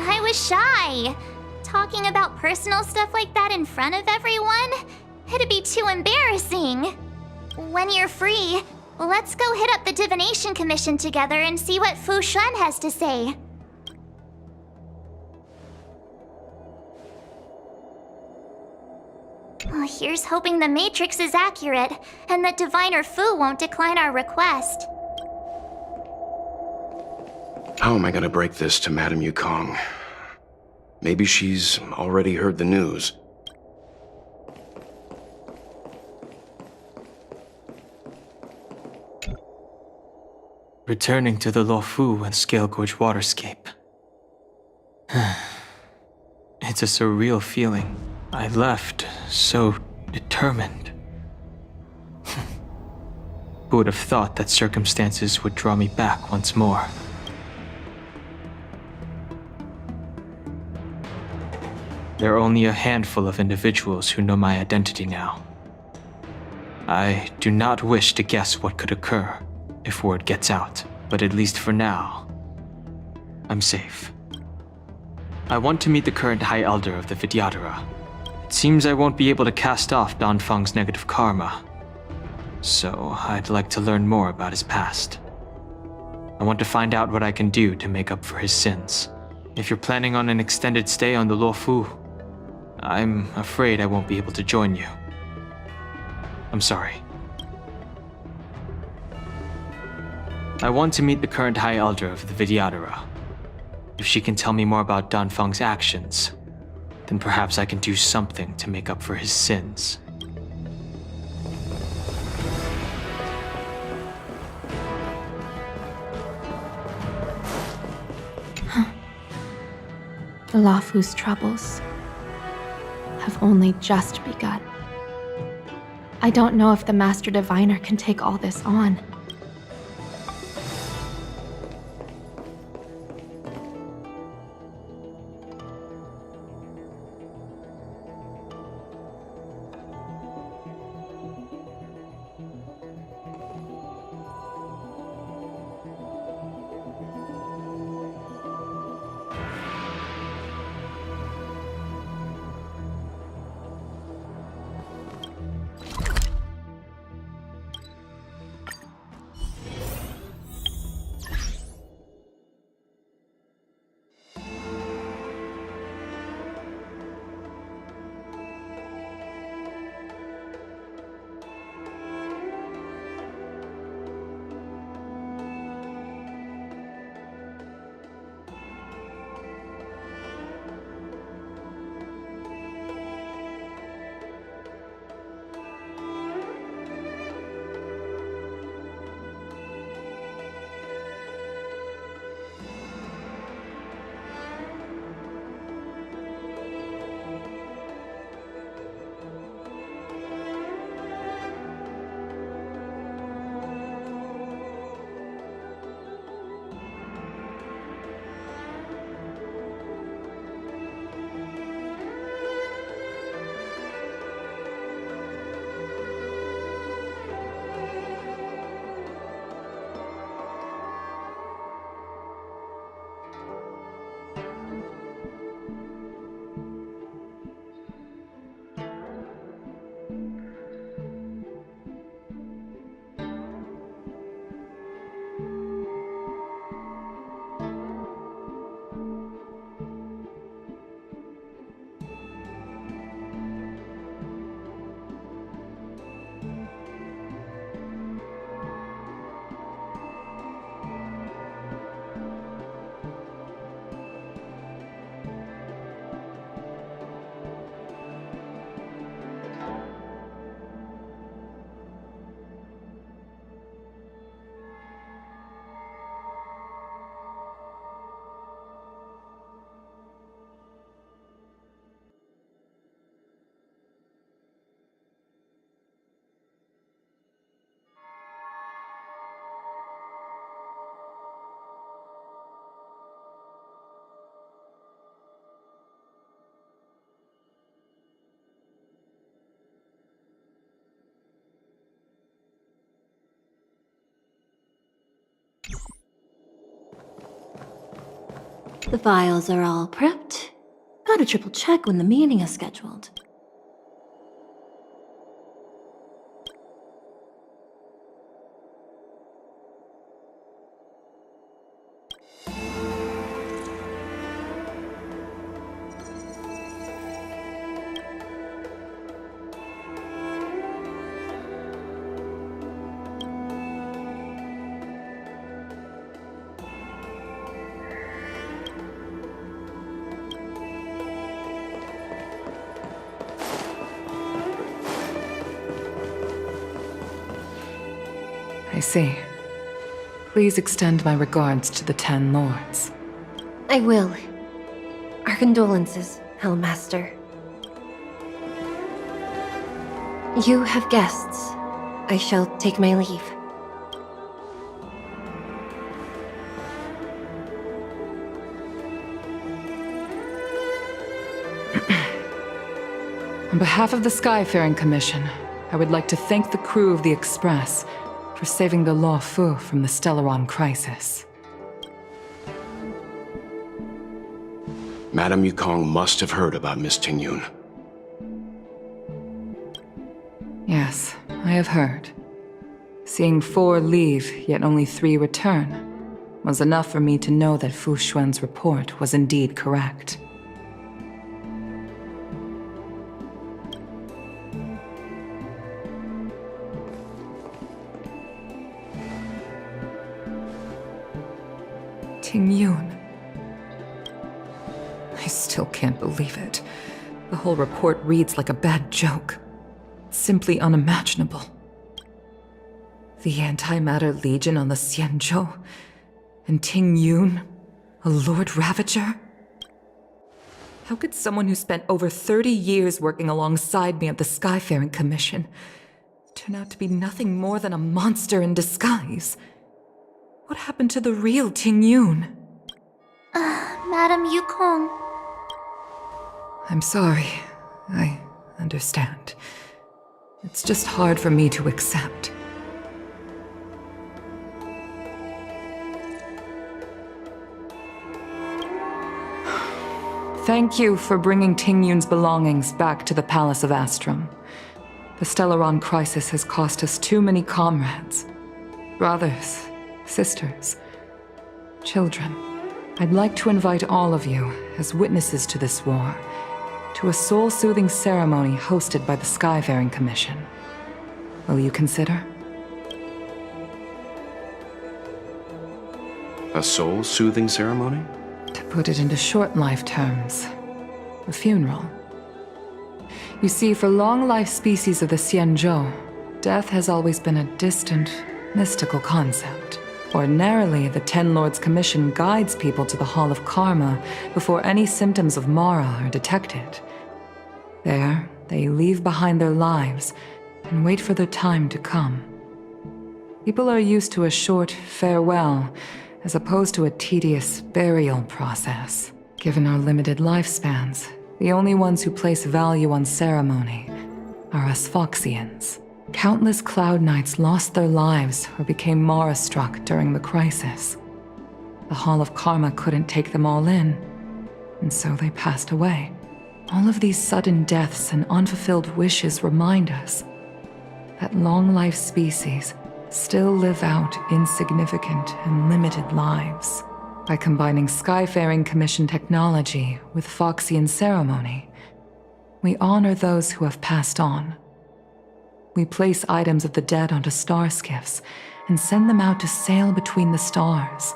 I was shy. Talking about personal stuff like that in front of everyone? It'd be too embarrassing. When you're free, let's go hit up the Divination Commission together and see what Fu Xuan has to say. Well, here's hoping the Matrix is accurate, and that Diviner Fu won't decline our request. How am I gonna break this to Madame Yukong? Maybe she's already heard the news. Returning to the Luofu and Scale Gorge waterscape. It's a surreal feeling. I left so determined. Who would have thought that circumstances would draw me back once more? There are only a handful of individuals who know my identity now. I do not wish to guess what could occur if word gets out, but at least for now, I'm safe. I want to meet the current High Elder of the Vidyadhara. It seems I won't be able to cast off Danfeng's negative karma, so I'd like to learn more about his past. I want to find out what I can do to make up for his sins. If you're planning on an extended stay on the Luofu, I'm afraid I won't be able to join you. I'm sorry. I want to meet the current High Elder of the Vidyadhara. If she can tell me more about Danfeng's actions, then perhaps I can do something to make up for his sins. The Luofu's troubles have only just begun. I don't know if the Master Diviner can take all this on. The files are all prepped. Gotta triple check when the meeting is scheduled. I see. Please extend my regards to the 10 lords. I will. Our condolences, Hellmaster. You have guests. I shall take my leave. On behalf of the Skyfaring Commission, I would like to thank the crew of the Express for saving the Luofu from the Stellaron crisis. Madame Yukong must have heard about Miss Tingyun. Yes, I have heard. Seeing 4 leave, yet only 3 return, was enough for me to know that Fu Xuan's report was indeed correct. Tingyun. I still can't believe it. The whole report reads like a bad joke. Simply unimaginable. The Antimatter Legion on the Xianzhou, and Tingyun, a Lord Ravager? How could someone who spent over 30 years working alongside me at the Skyfaring Commission turn out to be nothing more than a monster in disguise? What happened to the real Tingyun? Madame Yukong. I'm sorry. I understand. It's just hard for me to accept. Thank you for bringing Tingyun's belongings back to the Palace of Astrum. The Stellaron crisis has cost us too many comrades. Brothers, sisters, children. I'd like to invite all of you, as witnesses to this war, to a soul-soothing ceremony hosted by the Skyfaring Commission. Will you consider? A soul-soothing ceremony? To put it into short life terms, a funeral. You see, for long-life species of the Xianzhou, death has always been a distant, mystical concept. Ordinarily, the Ten Lords Commission guides people to the Hall of Karma before any symptoms of Mara are detected. There, they leave behind their lives and wait for their time to come. People are used to a short farewell as opposed to a tedious burial process. Given our limited lifespans, the only ones who place value on ceremony are us Foxians. Countless Cloud Knights lost their lives or became Mara-struck during the crisis. The Hall of Karma couldn't take them all in, and so they passed away. All of these sudden deaths and unfulfilled wishes remind us that long-life species still live out insignificant and limited lives. By combining Skyfaring Commission technology with Foxian ceremony, we honor those who have passed on. We place items of the dead onto star skiffs and send them out to sail between the stars,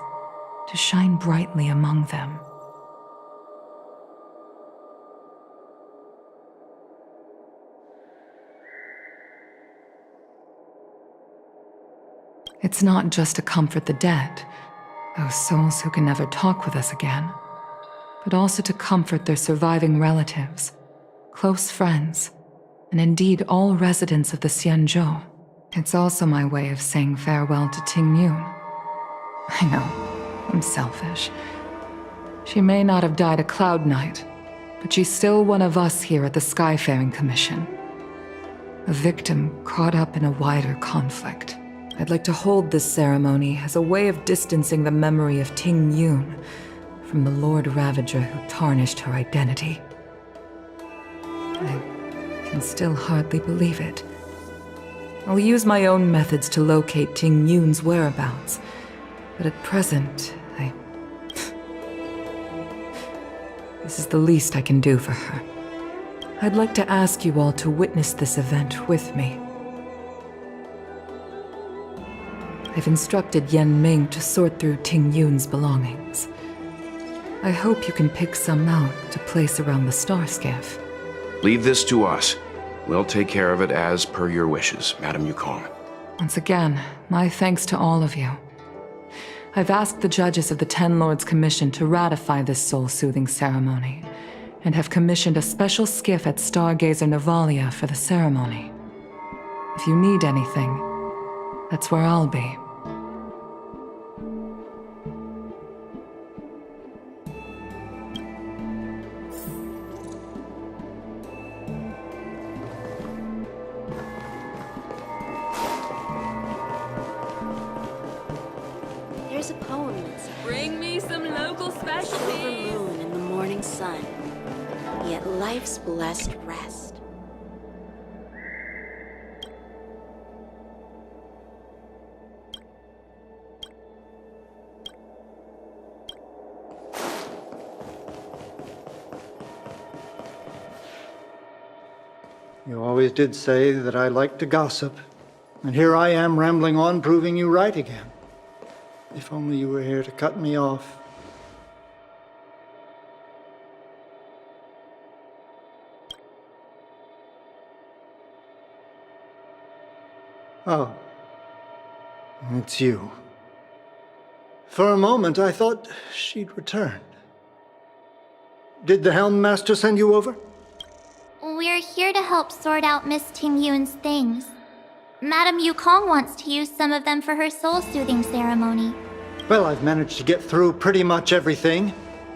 to shine brightly among them. It's not just to comfort the dead, those souls who can never talk with us again, but also to comfort their surviving relatives, close friends, and indeed all residents of the Xianzhou. It's also my way of saying farewell to Tingyun. I know, I'm selfish. She may not have died a Cloud Knight, but she's still one of us here at the Skyfaring Commission. A victim caught up in a wider conflict. I'd like to hold this ceremony as a way of distancing the memory of Tingyun from the Lord Ravager who tarnished her identity. I can still hardly believe it. I'll use my own methods to locate Ting Yun's whereabouts, but at present, this is the least I can do for her. I'd like to ask you all to witness this event with me. I've instructed Yan Ming to sort through Ting Yun's belongings. I hope you can pick some out to place around the star skiff. Leave this to us. We'll take care of it as per your wishes, Madame Yukong. Once again, my thanks to all of you. I've asked the judges of the Ten Lords Commission to ratify this soul-soothing ceremony, and have commissioned a special skiff at Stargazer Navalia for the ceremony. If you need anything, that's where I'll be. There's a poem that says, Bring me some local specialties. "Silver moon in the morning sun, yet life's blessed rest." You always did say that I liked to gossip, and here I am rambling on, proving you right again. If only you were here to cut me off. Oh, it's you. For a moment, I thought she'd returned. Did the Helm Master send you over? We're here to help sort out Miss Ting Yun's things. Madame Yukong wants to use some of them for her soul-soothing ceremony. Well, I've managed to get through pretty much everything.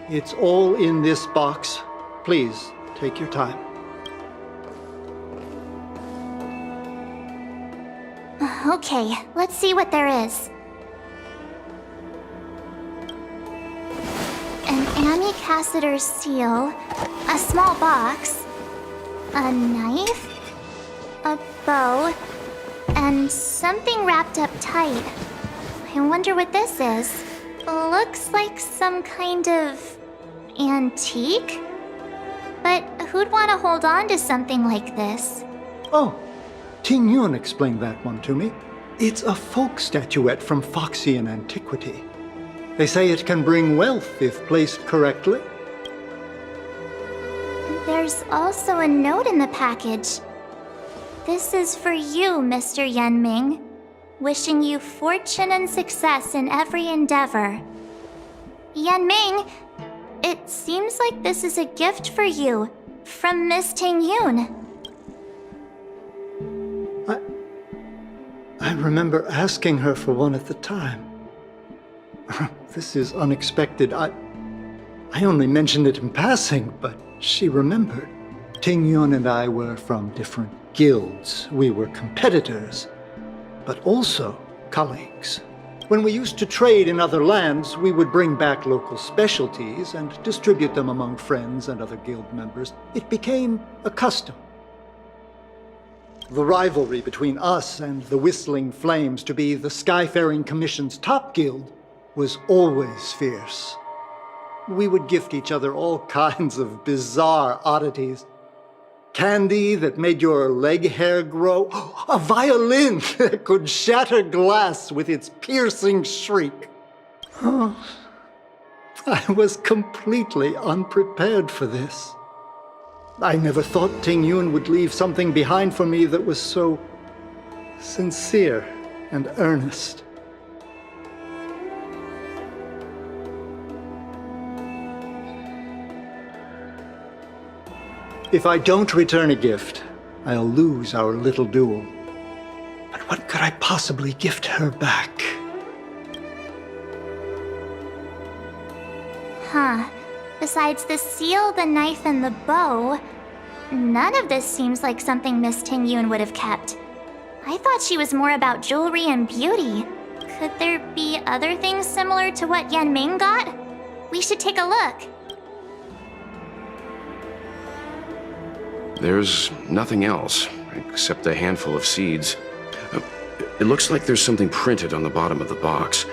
It's all in this box. Please, take your time. Okay, let's see what there is. An Ami Cassiter's seal, a small box, a knife, a bow, and something wrapped up tight. I wonder what this is. Looks like some kind of antique? But who'd want to hold on to something like this? Oh, Ting Yun explained that one to me. It's a folk statuette from Foxian antiquity. They say it can bring wealth if placed correctly. There's also a note in the package. This is for you, Mr. Yan Ming. Wishing you fortune and success in every endeavor. Yan Ming, it seems like this is a gift for you from Miss Ting Yun. I remember asking her for one at the time. This is unexpected. I only mentioned it in passing, but she remembered. Ting Yun and I were from different guilds. We were competitors, but also colleagues. When we used to trade in other lands, we would bring back local specialties and distribute them among friends and other guild members. It became a custom. The rivalry between us and the Whistling Flames to be the Skyfaring Commission's top guild was always fierce. We would gift each other all kinds of bizarre oddities. Candy that made your leg hair grow. A violin that could shatter glass with its piercing shriek. Oh, I was completely unprepared for this. I never thought Ting Yun would leave something behind for me that was so sincere and earnest. If I don't return a gift, I'll lose our little duel. But what could I possibly gift her back? Huh. Besides the seal, the knife, and the bow, none of this seems like something Miss Ting Yun would have kept. I thought she was more about jewelry and beauty. Could there be other things similar to what Yan Ming got? We should take a look. There's nothing else, except a handful of seeds. It looks like there's something printed on the bottom of the box.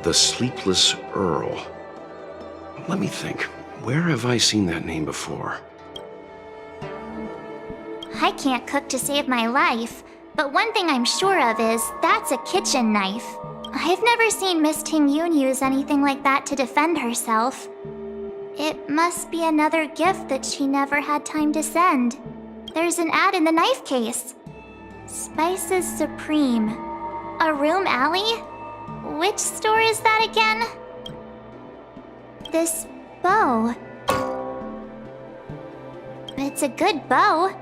The Sleepless Earl. Let me think. Where have I seen that name before? I can't cook to save my life, but one thing I'm sure of is that's a kitchen knife. I've never seen Miss Tingyun use anything like that to defend herself. It must be another gift that she never had time to send. There's an ad in the knife case. Spices Supreme. A room alley? Which store is that again? This bow. It's a good bow.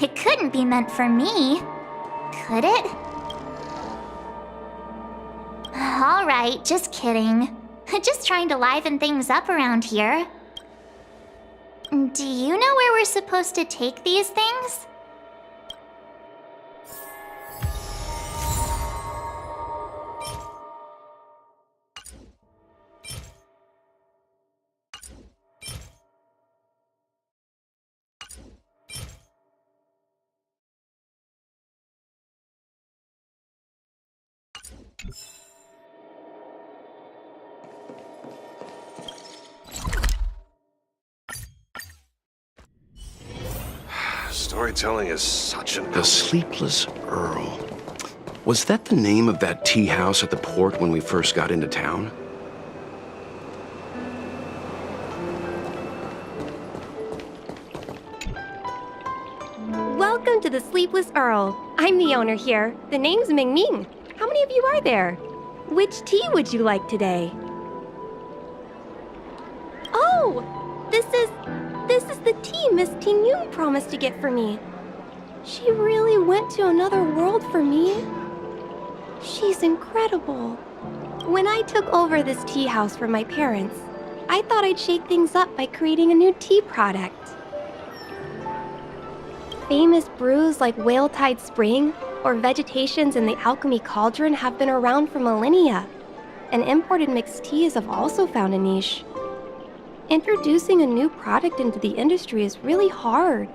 It couldn't be meant for me, could it? Alright, just kidding. Just trying to liven things up around here. Do you know where we're supposed to take these things? Storytelling is such an... The Sleepless Earl. Was that the name of that tea house at the port when we first got into town? Welcome to the Sleepless Earl. I'm the owner here. The name's Ming Ming. How many of you are there? Which tea would you like today? Oh! This is the tea Miss Tingyun promised to get for me. She really went to another world for me. She's incredible. When I took over this tea house from my parents, I thought I'd shake things up by creating a new tea product. Famous brews like Whale Tide Spring or Vegetations in the Alchemy Cauldron have been around for millennia, and imported mixed teas have also found a niche. Introducing a new product into the industry is really hard.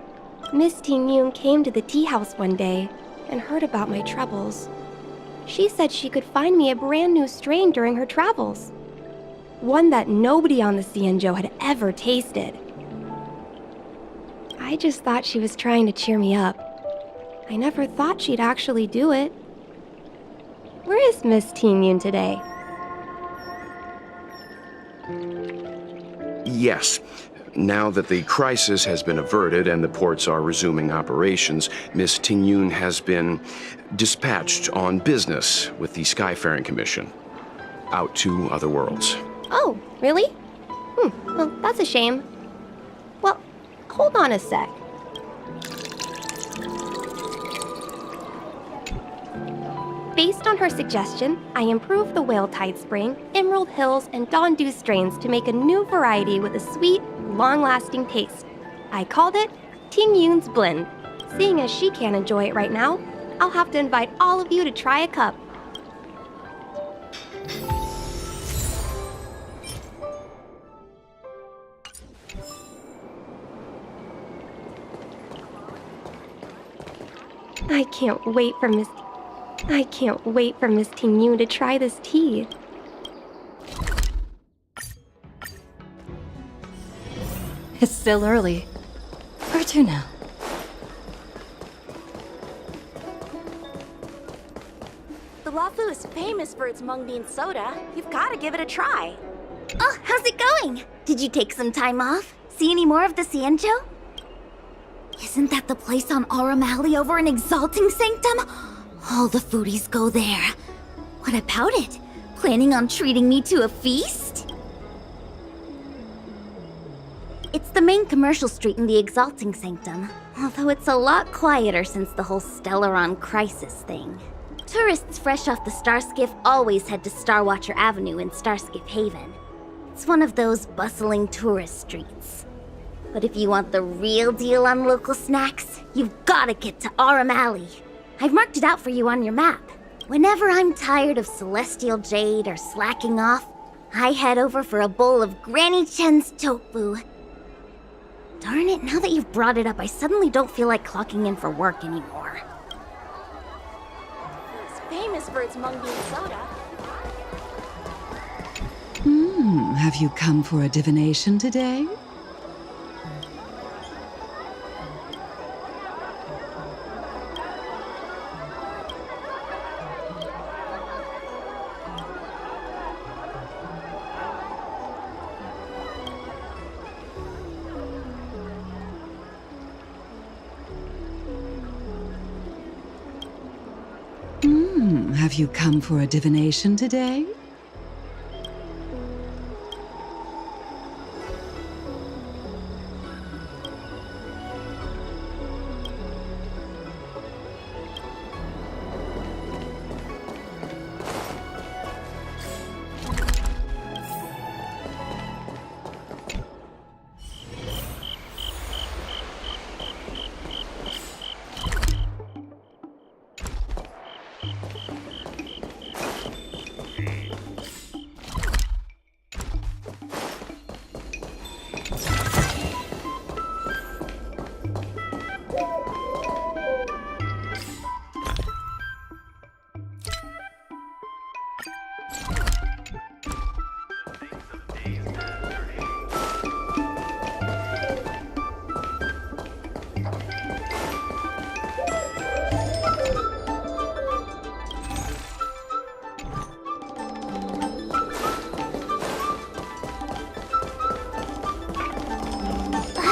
Miss Tingyun came to the tea house one day and heard about my troubles. She said she could find me a brand new strain during her travels. One that nobody on the Xianzhou had ever tasted. I just thought she was trying to cheer me up. I never thought she'd actually do it. Where is Miss Tingyun today? Yes. Now that the crisis has been averted and the ports are resuming operations, Miss Tingyun has been dispatched on business with the Skyfaring Commission. Out to other worlds. Oh, really? Well, that's a shame. Well, hold on a sec. Based on her suggestion, I improved the Whale Tide Spring, Emerald Hills, and Dawn Dew strains to make a new variety with a sweet, long-lasting taste. I called it Tingyun's Blend. Seeing as she can't enjoy it right now, I'll have to invite all of you to try a cup. I can't wait for Miss Tingyun to try this tea. It's still early. Where to now? The Luofu is famous for its mung bean soda. You've got to give it a try. Oh, how's it going? Did you take some time off? See any more of the Xianzhou? Isn't that the place on Aurum Alley over in Exalting Sanctum? All the foodies go there. What about it? Planning on treating me to a feast? It's the main commercial street in the Exalting Sanctum, although it's a lot quieter since the whole Stellaron crisis thing. Tourists fresh off the Starskiff always head to Starwatcher Avenue in Starskiff Haven. It's one of those bustling tourist streets. But if you want the real deal on local snacks, you've gotta get to Aurum Alley. I've marked it out for you on your map. Whenever I'm tired of Celestial Jade or slacking off, I head over for a bowl of Granny Chen's tofu. Darn it, now that you've brought it up, I suddenly don't feel like clocking in for work anymore. It's famous for its mung bean soda. Have you come for a divination today? Have you come for a divination today?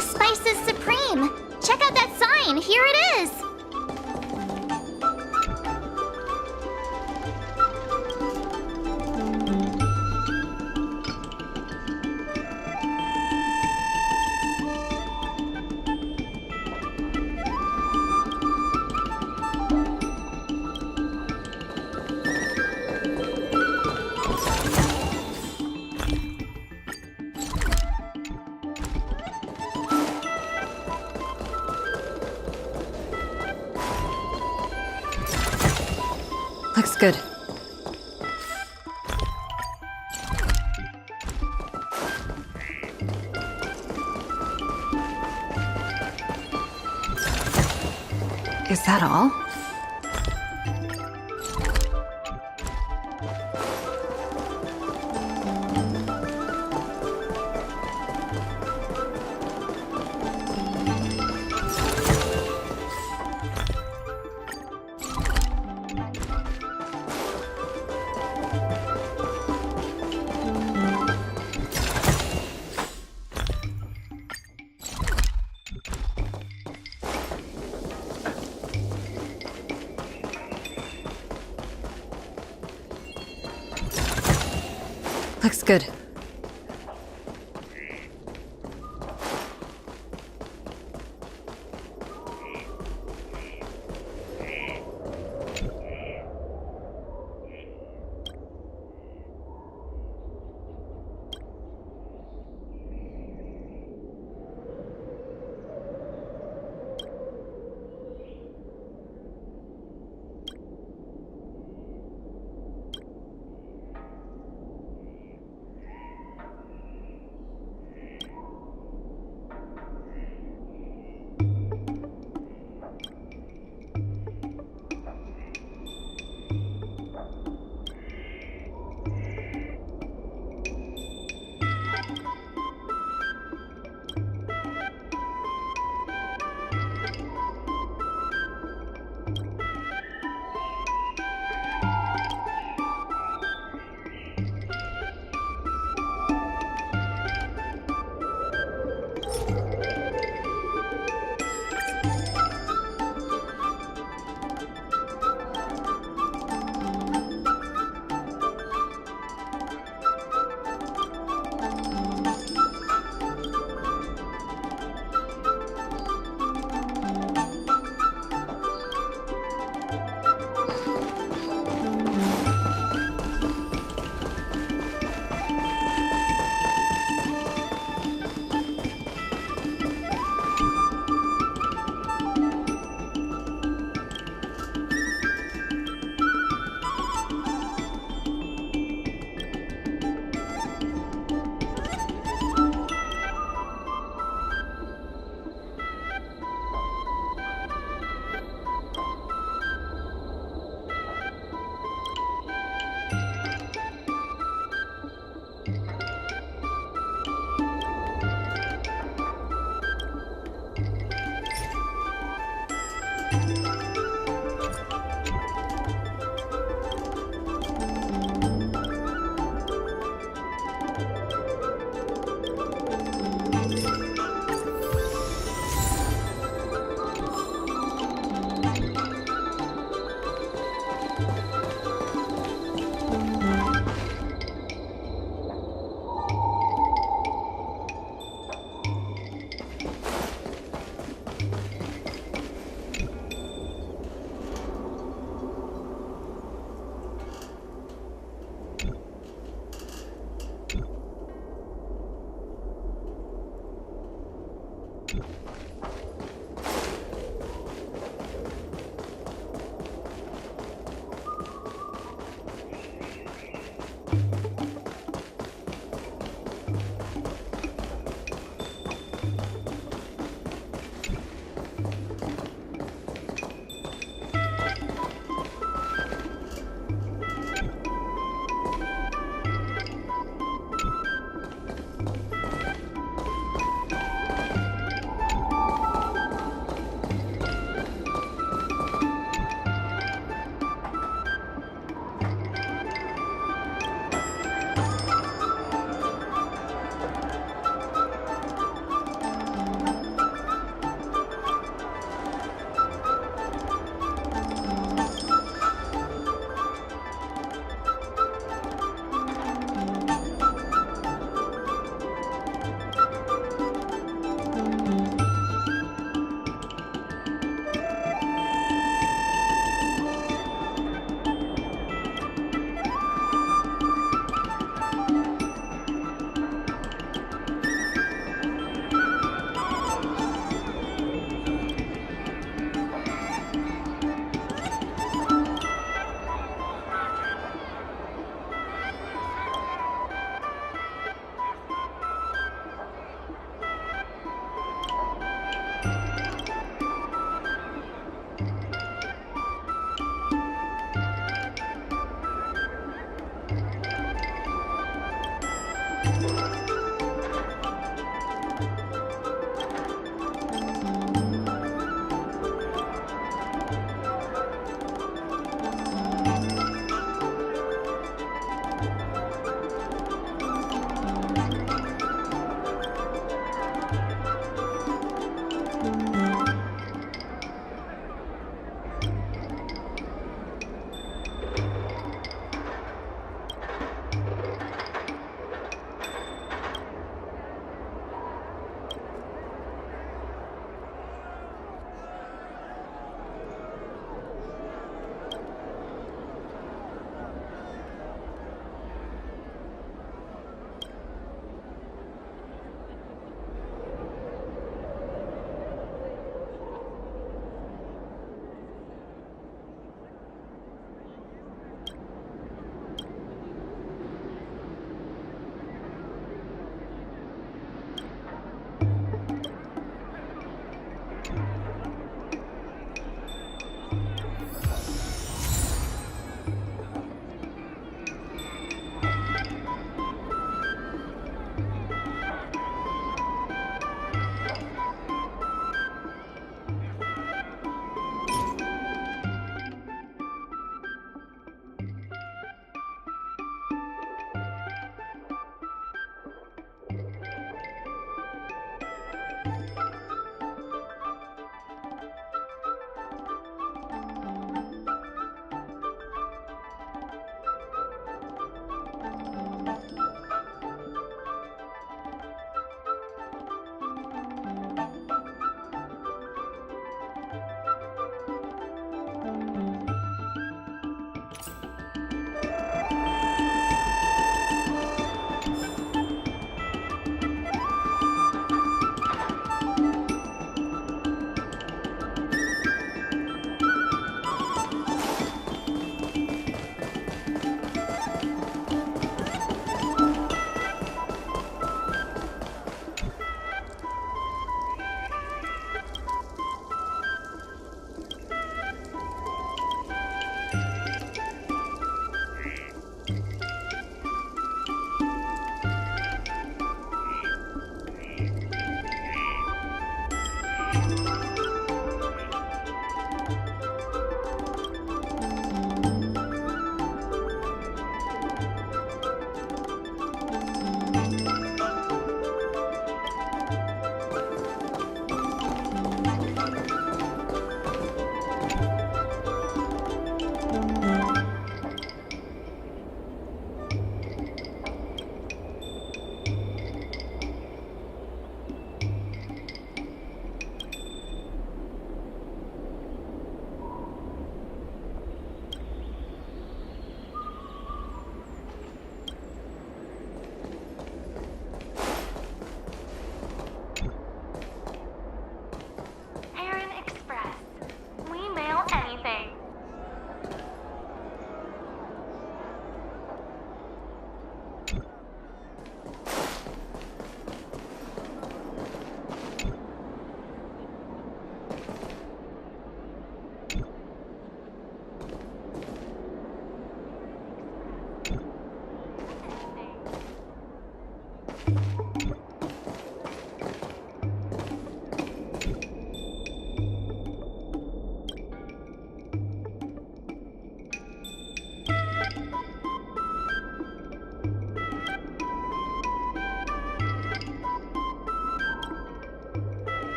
Spices Supreme! Check out that sign! Here it is! Looks good. Is that all? Looks good.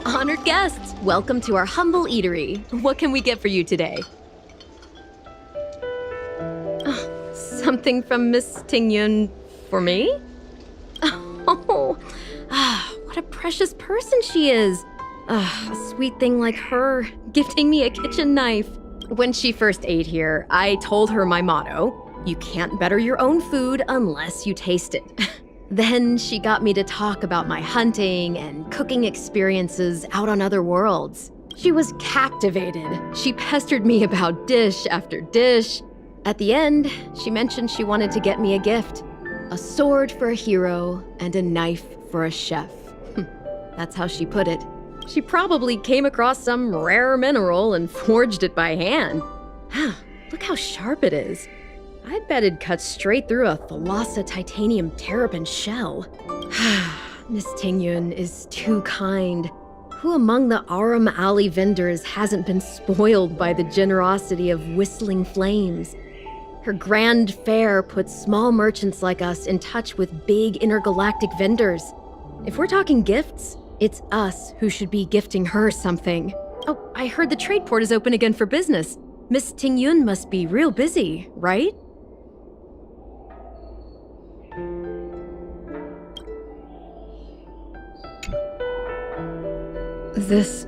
Honored guests, welcome to our humble eatery. What can we get for you today? Something from Miss Tingyun for me? Oh, what a precious person she is. A sweet thing like her, gifting me a kitchen knife. When she first ate here, I told her my motto: you can't better your own food unless you taste it. Then she got me to talk about my hunting and cooking experiences out on other worlds. She was captivated. She pestered me about dish after dish. At the end, she mentioned she wanted to get me a gift: a sword for a hero and a knife for a chef. That's how she put it. She probably came across some rare mineral and forged it by hand. Look how sharp it is. I bet it'd cut straight through a Thalassa titanium terrapin shell. Miss Tingyun is too kind. Who among the Aram Alley vendors hasn't been spoiled by the generosity of Whistling Flames? Her grand fare puts small merchants like us in touch with big intergalactic vendors. If we're talking gifts, it's us who should be gifting her something. Oh, I heard the trade port is open again for business. Miss Tingyun must be real busy, right? This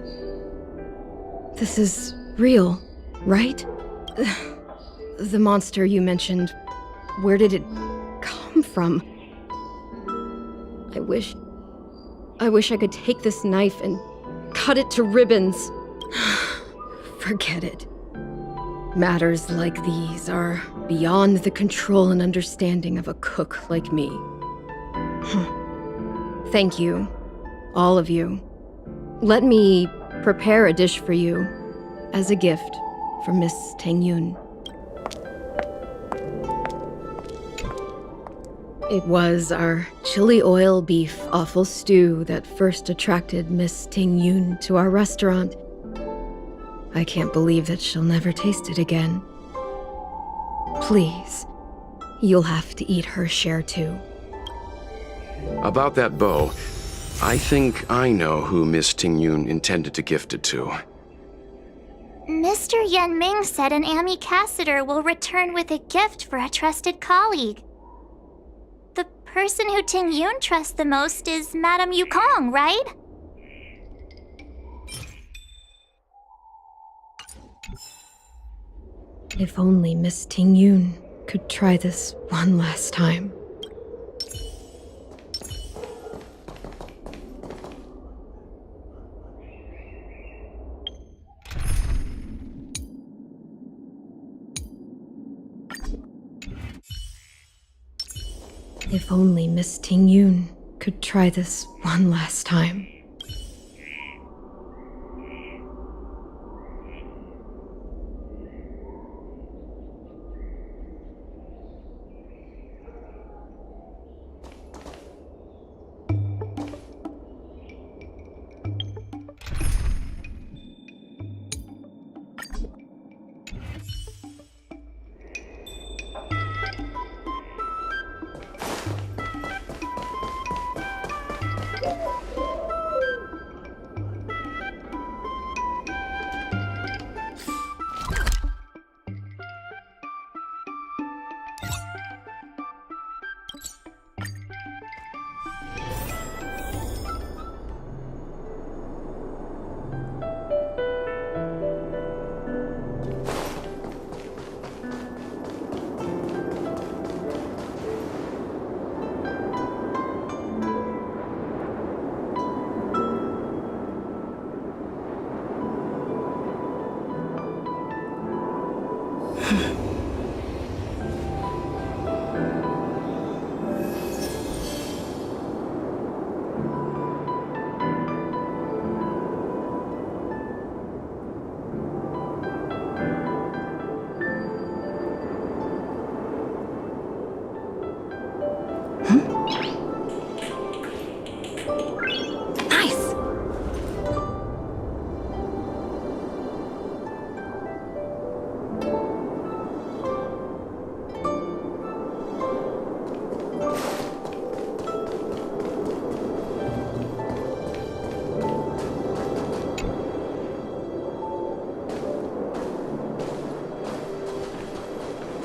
is real, right? The monster you mentioned, where did it come from? I wish I could take this knife and cut it to ribbons. Forget it. Matters like these are beyond the control and understanding of a cook like me. Thank you, all of you. Let me prepare a dish for you as a gift from Miss Tingyun. It was our chili oil beef offal stew that first attracted Miss Tingyun to our restaurant. I can't believe that she'll never taste it again. Please, you'll have to eat her share too. About that bow, I think I know who Miss Tingyun intended to gift it to. Mr. Yan Ming said an ambassador will return with a gift for a trusted colleague. The person who Tingyun trusts the most is Madame Yukong, right? If only Miss Tingyun could try this one last time. If only Miss Tingyun could try this one last time.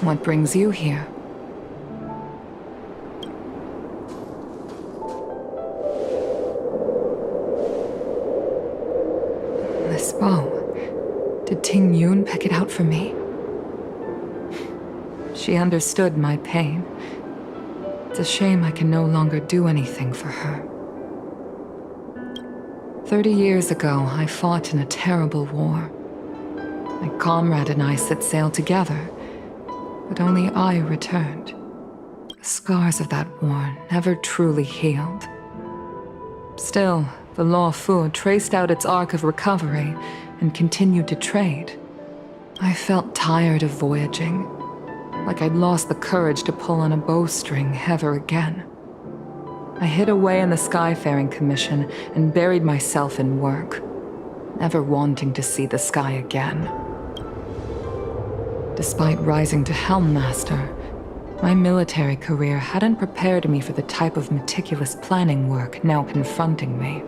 What brings you here? This bow. Did Ting Yun pick it out for me? She understood my pain. It's a shame I can no longer do anything for her. 30 years ago, I fought in a terrible war. My comrade and I set sail together, but only I returned. The scars of that war never truly healed. Still, the Luofu traced out its arc of recovery and continued to trade. I felt tired of voyaging, like I'd lost the courage to pull on a bowstring ever again. I hid away in the Skyfaring Commission and buried myself in work, never wanting to see the sky again. Despite rising to Helm Master, my military career hadn't prepared me for the type of meticulous planning work now confronting me.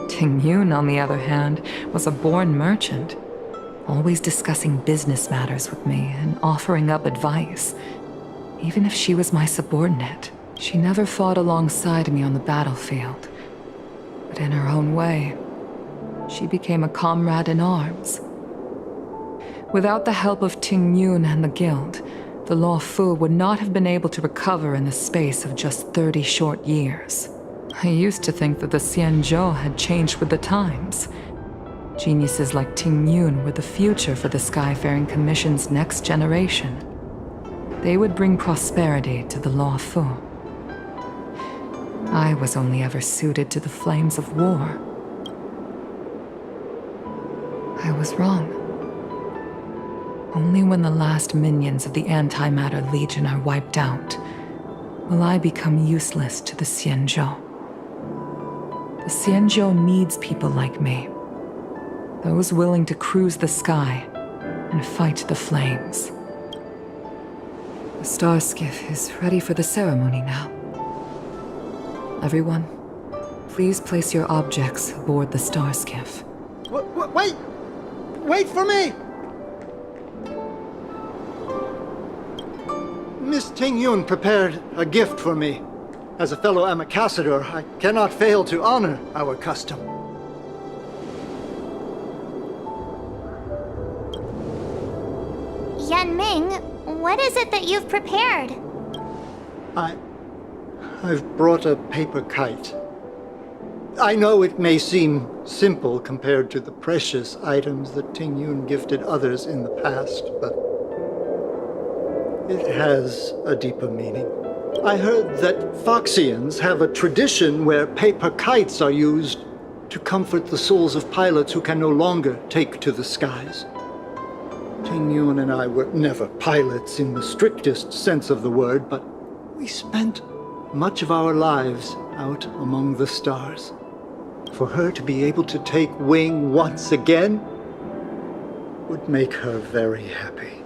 Ting Yun, on the other hand, was a born merchant, always discussing business matters with me and offering up advice, even if she was my subordinate. She never fought alongside me on the battlefield, but in her own way, she became a comrade in arms. Without the help of Ting Yun and the Guild, the Luofu would not have been able to recover in the space of just 30 short years. I used to think that the Xianzhou had changed with the times. Geniuses like Ting Yun were the future for the Skyfaring Commission's next generation. They would bring prosperity to the Luofu. I was only ever suited to the flames of war. I was wrong. Only when the last minions of the Antimatter Legion are wiped out will I become useless to the Xianzhou. The Xianzhou needs people like me, those willing to cruise the sky and fight the flames. The star skiff is ready for the ceremony now. Everyone, please place your objects aboard the star skiff. Wait! Wait for me! Miss Ting Yun prepared a gift for me. As a fellow ambassador, I cannot fail to honor our custom. Yan Ming, what is it that you've prepared? I've brought a paper kite. I know it may seem simple compared to the precious items that Ting Yun gifted others in the past, but it has a deeper meaning. I heard that Foxians have a tradition where paper kites are used to comfort the souls of pilots who can no longer take to the skies. Ting Yun and I were never pilots in the strictest sense of the word, but we spent much of our lives out among the stars. For her to be able to take wing once again would make her very happy.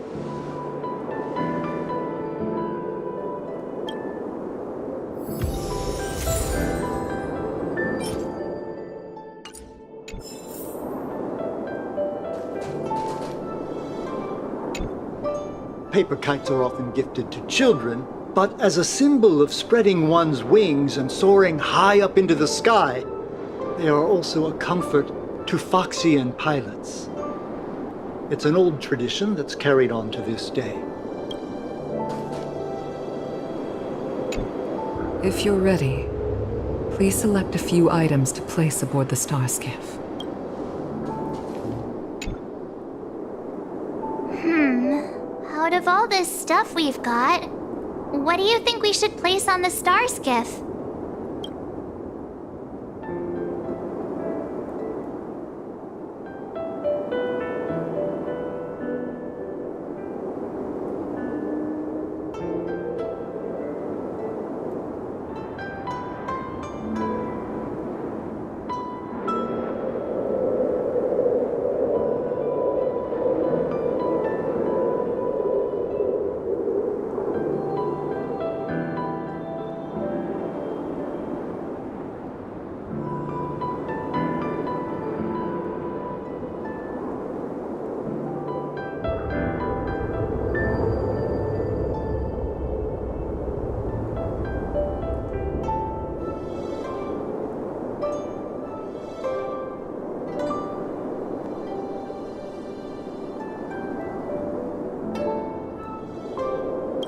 Paper kites are often gifted to children, but as a symbol of spreading one's wings and soaring high up into the sky, they are also a comfort to Foxian pilots. It's an old tradition that's carried on to this day. If you're ready, please select a few items to place aboard the star skiff. Out of all this stuff we've got, what do you think we should place on the star skiff?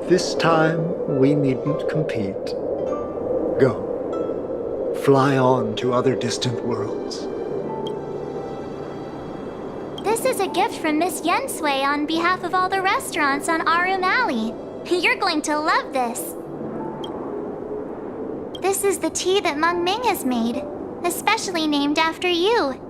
This time, we needn't compete. Go. Fly on to other distant worlds. This is a gift from Miss Yensui on behalf of all the restaurants on Arum Alley. You're going to love this. This is the tea that Meng Ming has made, especially named after you.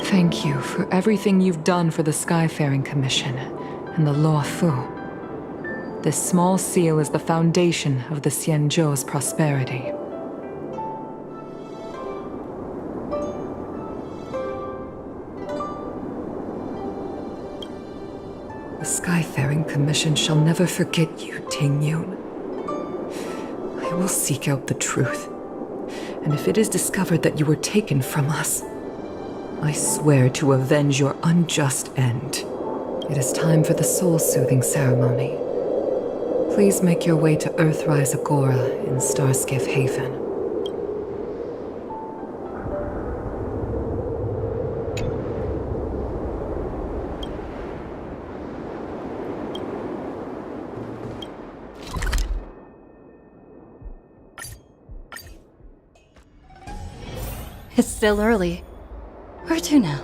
Thank you for everything you've done for the Skyfaring Commission and the Luofu. This small seal is the foundation of the Xianzhou's prosperity. The Skyfaring Commission shall never forget you, Ting Yun. I will seek out the truth, and if it is discovered that you were taken from us, I swear to avenge your unjust end. It is time for the soul-soothing ceremony. Please make your way to Earthrise Agora in Starskiff Haven. It's still early. Where to now?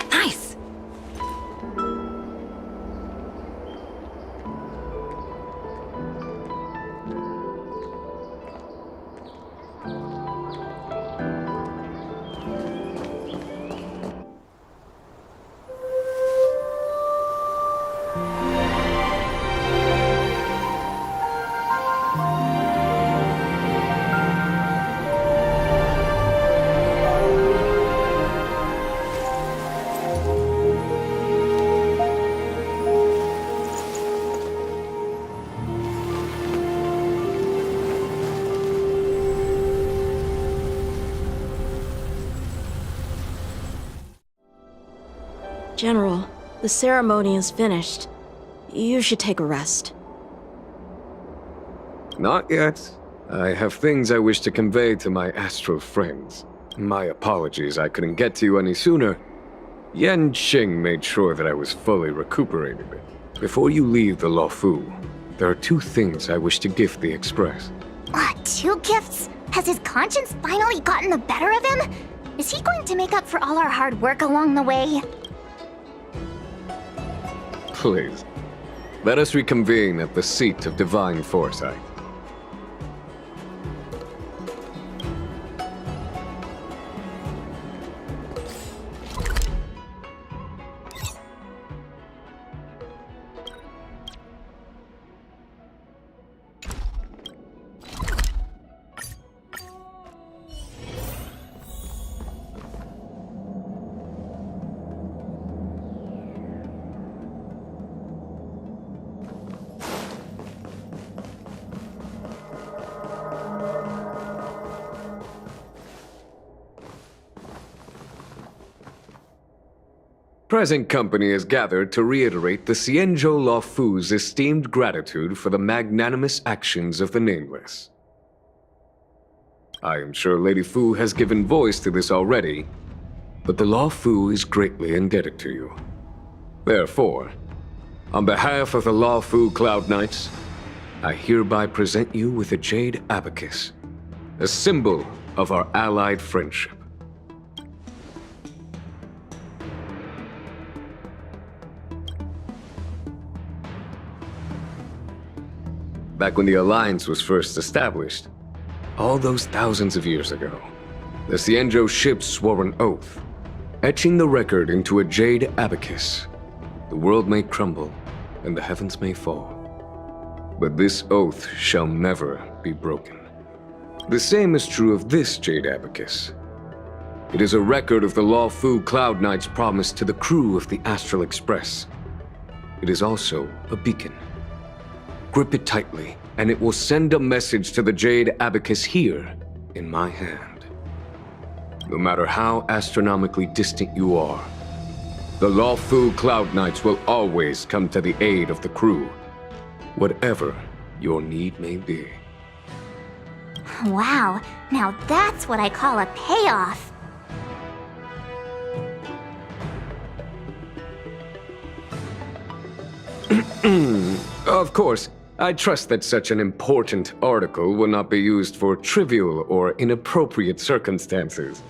Nice! General, the ceremony is finished. You should take a rest. Not yet. I have things I wish to convey to my astral friends. My apologies I couldn't get to you any sooner. Yan Qing made sure that I was fully recuperated. Before you leave the Luofu, there are two things I wish to gift the Express. Two gifts? Has his conscience finally gotten the better of him? Is he going to make up for all our hard work along the way? Please, let us reconvene at the seat of divine foresight. Present company is gathered to reiterate the Xianzhou Luofu's esteemed gratitude for the magnanimous actions of the Nameless. I am sure Lady Fu has given voice to this already, but the Luofu is greatly indebted to you. Therefore, on behalf of the Luofu Cloud Knights, I hereby present you with a Jade Abacus, a symbol of our allied friendship. Back when the Alliance was first established, all those thousands of years ago, the Xianzhou ships swore an oath etching the record into a jade abacus. The world may crumble, and the heavens may fall. But this oath shall never be broken. The same is true of this jade abacus. It is a record of the Luofu Cloud Knight's promise to the crew of the Astral Express. It is also a beacon. Grip it tightly, and it will send a message to the jade abacus here in my hand. No matter how astronomically distant you are, the Luofu Cloud Knights will always come to the aid of the crew, whatever your need may be. Wow, now that's what I call a payoff. Of course, I trust that such an important article will not be used for trivial or inappropriate circumstances.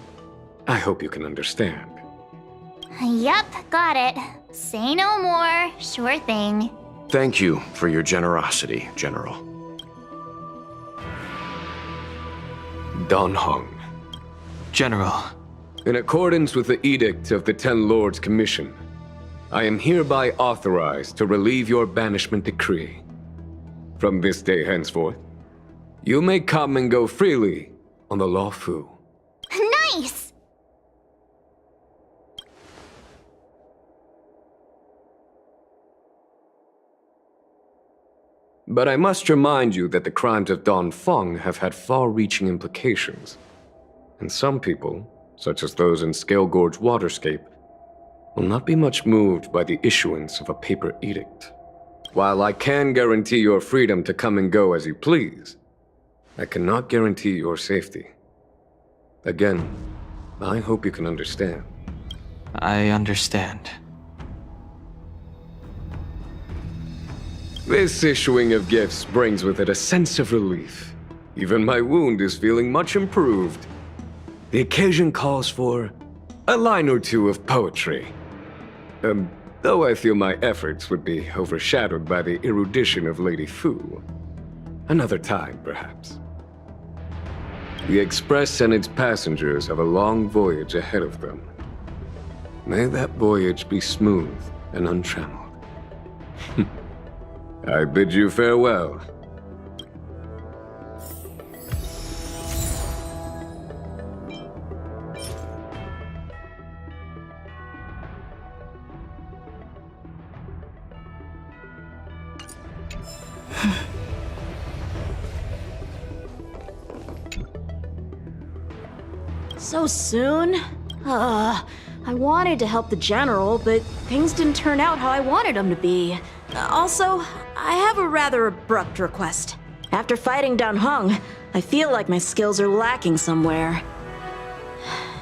I hope you can understand. Yep, got it. Say no more. Sure thing. Thank you for your generosity, General. Don Hong. General. In accordance with the Edict of the Ten Lords Commission, I am hereby authorized to relieve your banishment decree. From this day henceforth, you may come and go freely on the Luofu. Nice! But I must remind you that the crimes of Don Feng have had far-reaching implications. And some people, such as those in Scale Gorge Waterscape, will not be much moved by the issuance of a paper edict. While I can guarantee your freedom to come and go as you please, I cannot guarantee your safety. Again, I hope you can understand. I understand. This issuing of gifts brings with it a sense of relief. Even my wound is feeling much improved. The occasion calls for a line or two of poetry. Though I feel my efforts would be overshadowed by the erudition of Lady Fu. Another time, perhaps. The Express and its passengers have a long voyage ahead of them. May that voyage be smooth and untrammeled. I bid you farewell. So soon? I wanted to help the General, but things didn't turn out how I wanted them to be. Also, I have a rather abrupt request. After fighting down Hung, I feel like my skills are lacking somewhere.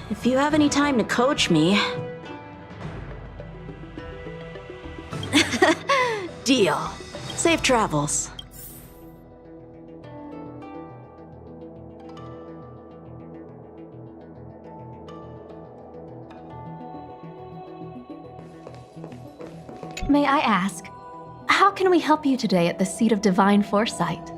If you have any time to coach me... Deal. Safe travels. May I ask, how can we help you today at the Seat of Divine Foresight?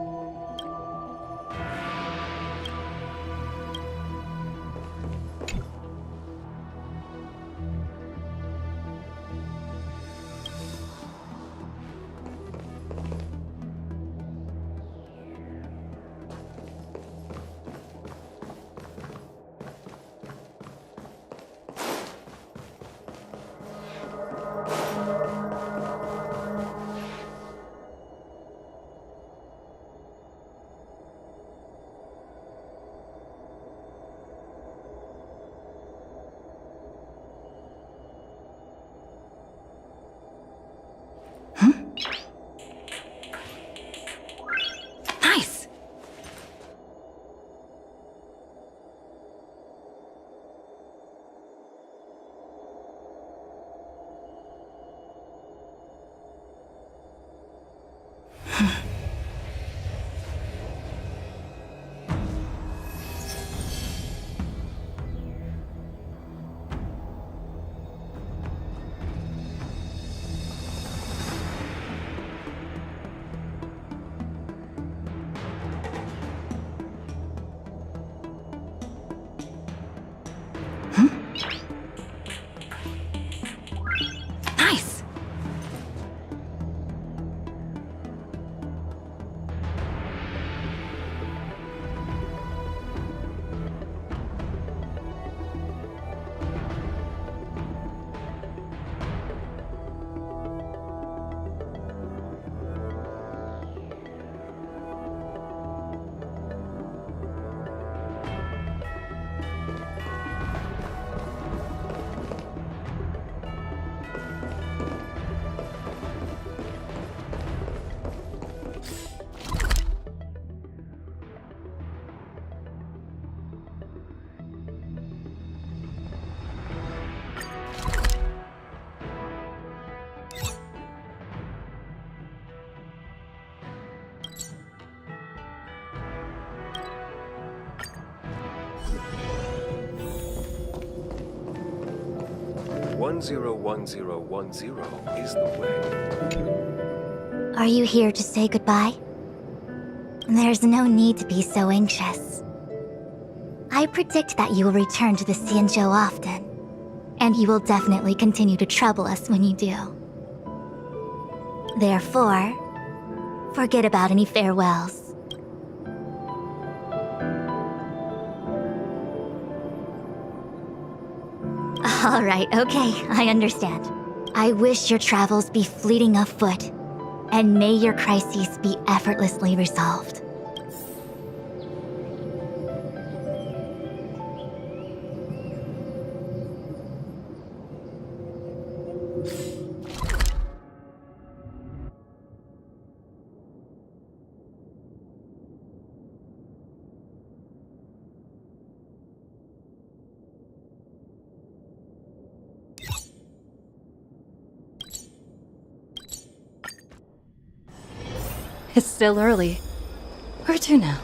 101010 is the way. Are you here to say goodbye? There's no need to be so anxious. I predict that you will return to the Xianzhou often, and you will definitely continue to trouble us when you do. Therefore, forget about any farewells. All right, okay, I understand. I wish your travels be fleeting of foot, and may your crises be effortlessly resolved. It's still early. Where to now?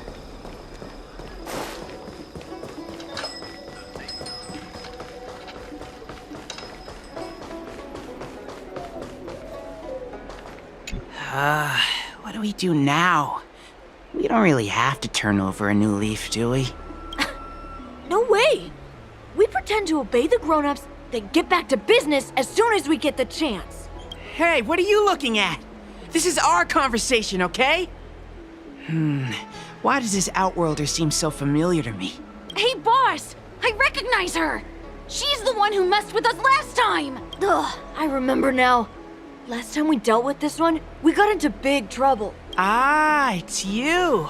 What do we do now? We don't really have to turn over a new leaf, do we? No way! We pretend to obey the grown-ups, then get back to business as soon as we get the chance. Hey, what are you looking at? This is our conversation, okay? Why does this Outworlder seem so familiar to me? Hey, boss! I recognize her! She's the one who messed with us last time! Ugh, I remember now. Last time we dealt with this one, we got into big trouble. Ah, it's you.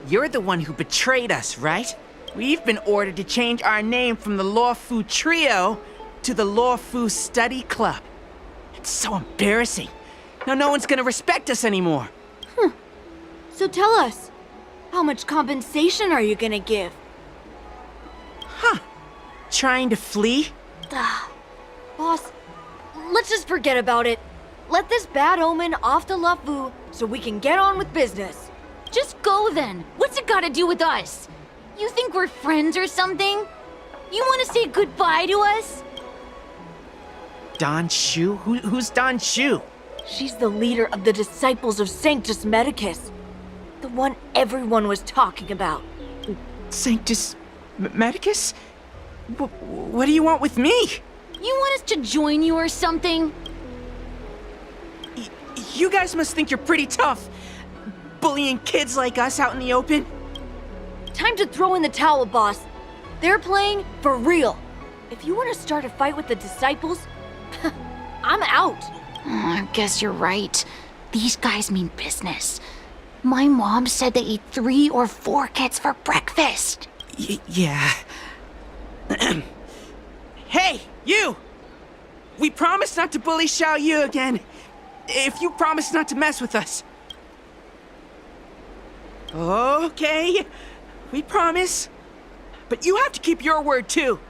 You're the one who betrayed us, right? We've been ordered to change our name from the Luofu Trio to the Luofu Study Club. It's so embarrassing. Now no one's gonna respect us anymore. So tell us, how much compensation are you gonna give? Trying to flee? Boss, let's just forget about it. Let this bad omen off the Luofu so we can get on with business. Just go then. What's it got to do with us? You think we're friends or something? You want to say goodbye to us? Don Shu? Who's Don Shu? She's the leader of the Disciples of Sanctus Medicus. The one everyone was talking about. Sanctus Medicus? What do you want with me? You want us to join you or something? You guys must think you're pretty tough, bullying kids like us out in the open. Time to throw in the towel, boss. They're playing for real. If you want to start a fight with the Disciples, I'm out. I guess you're right. These guys mean business. My mom said they eat 3 or 4 kids for breakfast. Yeah. Hey, you! We promised not to bully Xiao Yu again. If you promise not to mess with us. Okay, we promise. But you have to keep your word too.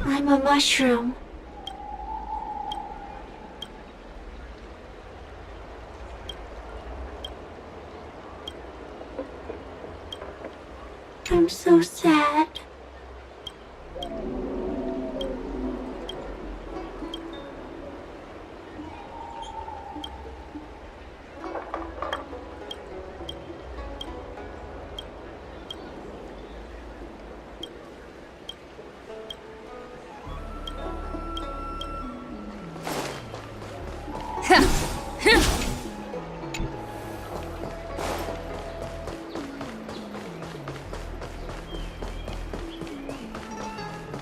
I'm a mushroom. I'm so sad.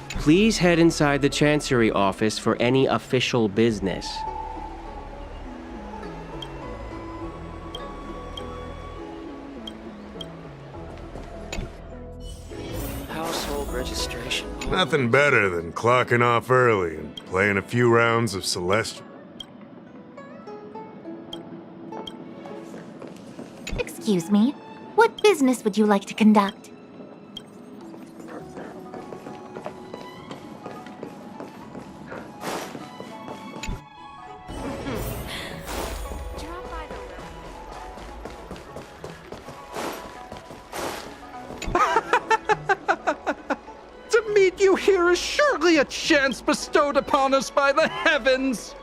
Please head inside the Chancery office for any official business. Household registration. Nothing better than clocking off early and playing a few rounds of Celestial. Excuse me, what business would you like to conduct? here is surely a chance bestowed upon us by the heavens!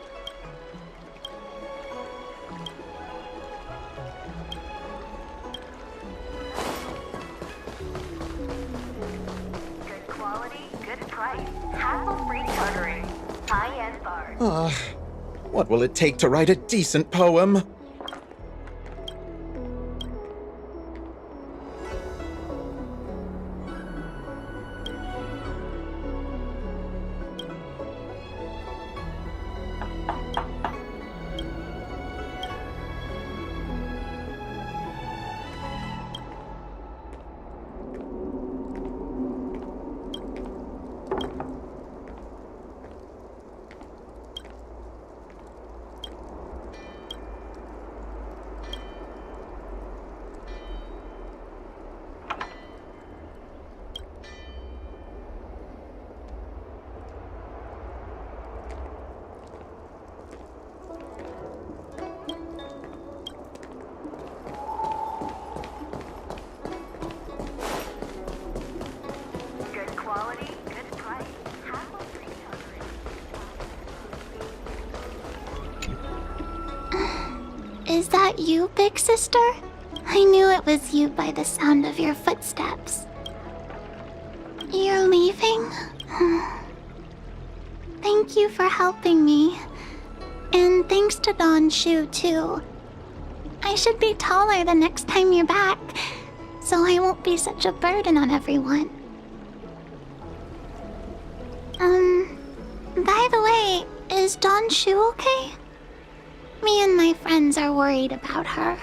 Good quality, good price, hassle-free tutoring, high-end bars. What will it take to write a decent poem? Good quality, good price, hassle-free tutoring. Is that you, big sister? I knew it was you by the sound of your footsteps. You're leaving? Thank you for helping me. And thanks to Don Shu, too. I should be taller the next time you're back, so I won't be such a burden on everyone. By the way, is Don Shu okay? Me and my friends are worried about her.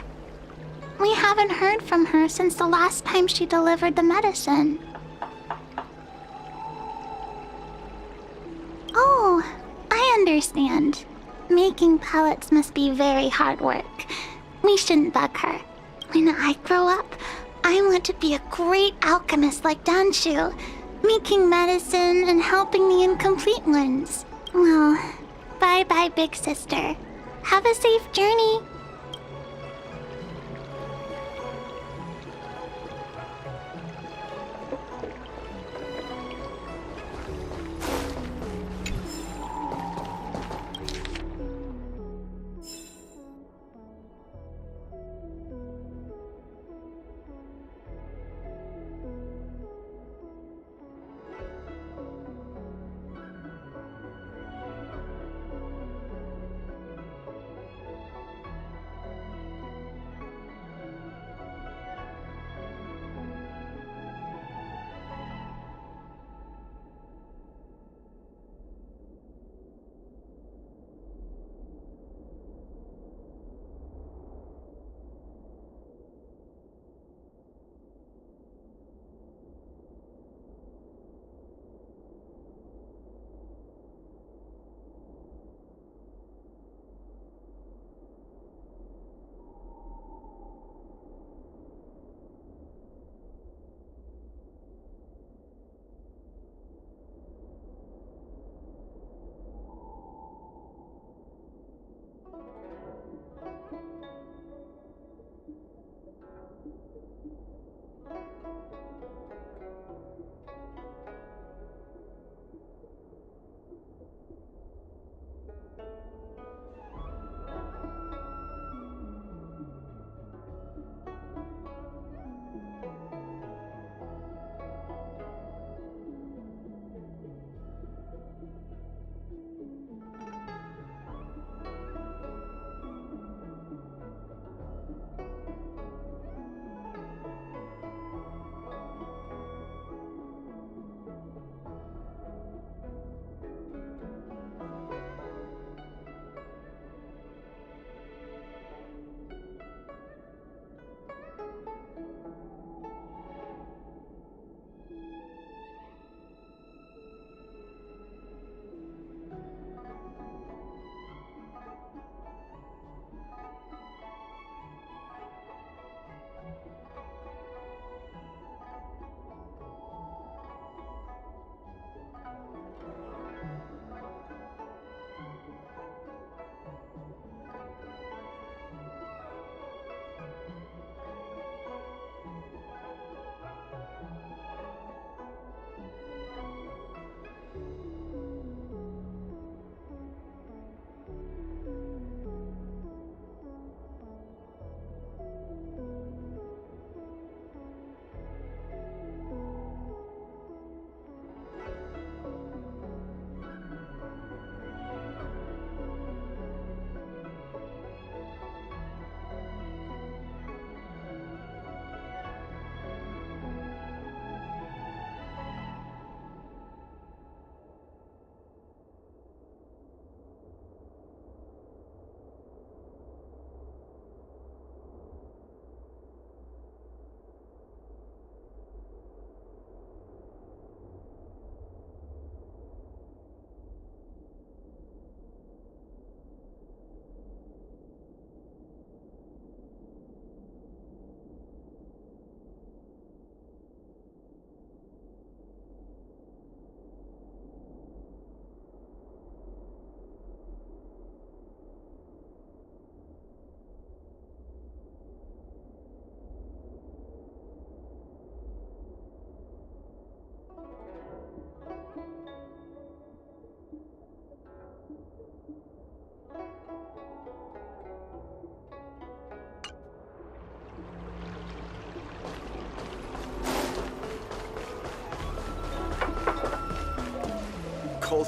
We haven't heard from her since the last time she delivered the medicine. Oh, I understand. Making pellets must be very hard work. We shouldn't bug her. When I grow up, I want to be a great alchemist like Danshu, making medicine and helping the incomplete ones. Well, bye-bye, big sister. Have a safe journey.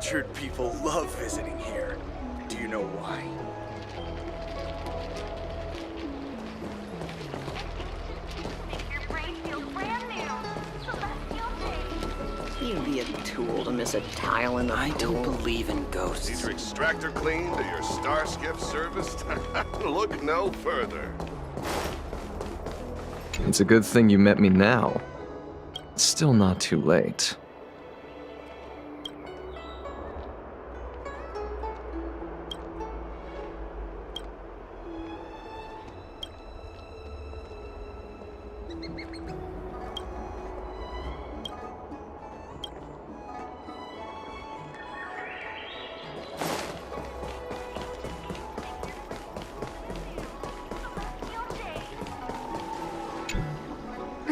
Cultured people love visiting here. Do you know why? Your brain feels brand new. Celestial Jade. You'd be a tool to miss a tile in the pool. I don't believe in ghosts. Need your extractor cleaned or your star skiff serviced? Look no further. It's a good thing you met me now. It's still not too late.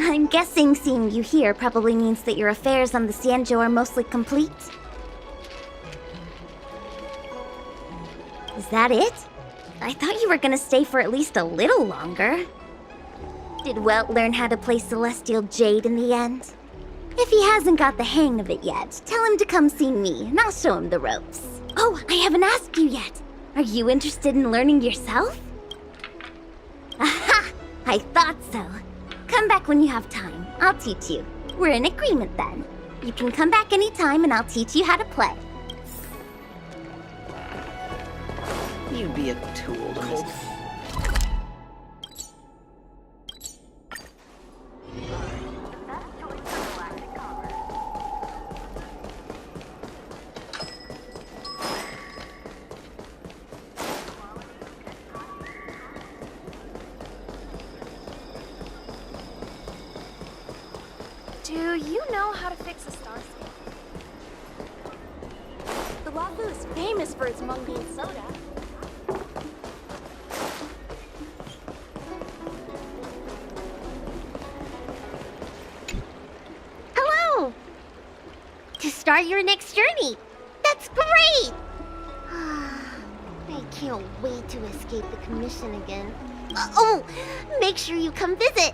I'm guessing seeing you here probably means that your affairs on the Xianzhou are mostly complete. Is that it? I thought you were gonna stay for at least a little longer. Did Welt learn how to play Celestial Jade in the end? If he hasn't got the hang of it yet, tell him to come see me and I'll show him the ropes. Oh, I haven't asked you yet. Are you interested in learning yourself? Aha! I thought so. Come back when you have time. I'll teach you. We're in agreement then. You can come back anytime and I'll teach you how to play. You'd be a tool to miss. Do you know how to fix a star scale? The Luofu is famous for its mung bean soda. Hello! To start your next journey. That's great! I can't wait to escape the commission again. Oh, make sure you come visit.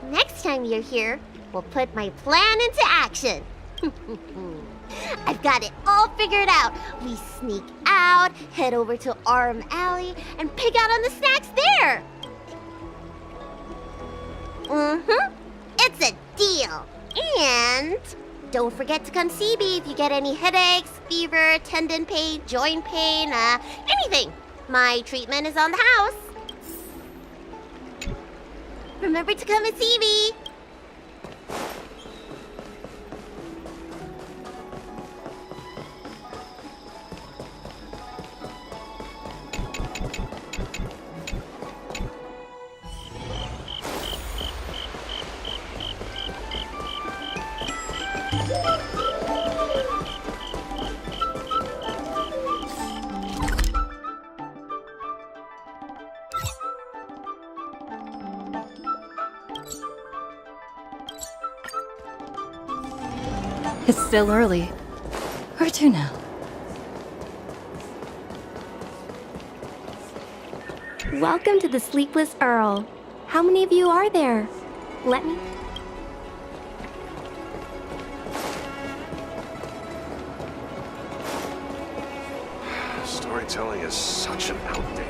Next time you're here, we'll put my plan into action. I've got it all figured out. We sneak out, head over to Arm Alley, and pick out on the snacks there. It's a deal. And don't forget to come see me if you get any headaches, fever, tendon pain, joint pain, anything. My treatment is on the house. Remember to come and see me. It's still early. Where to now? Welcome to the Sleepless Earl. How many of you are there? Let me... Storytelling is such an outdated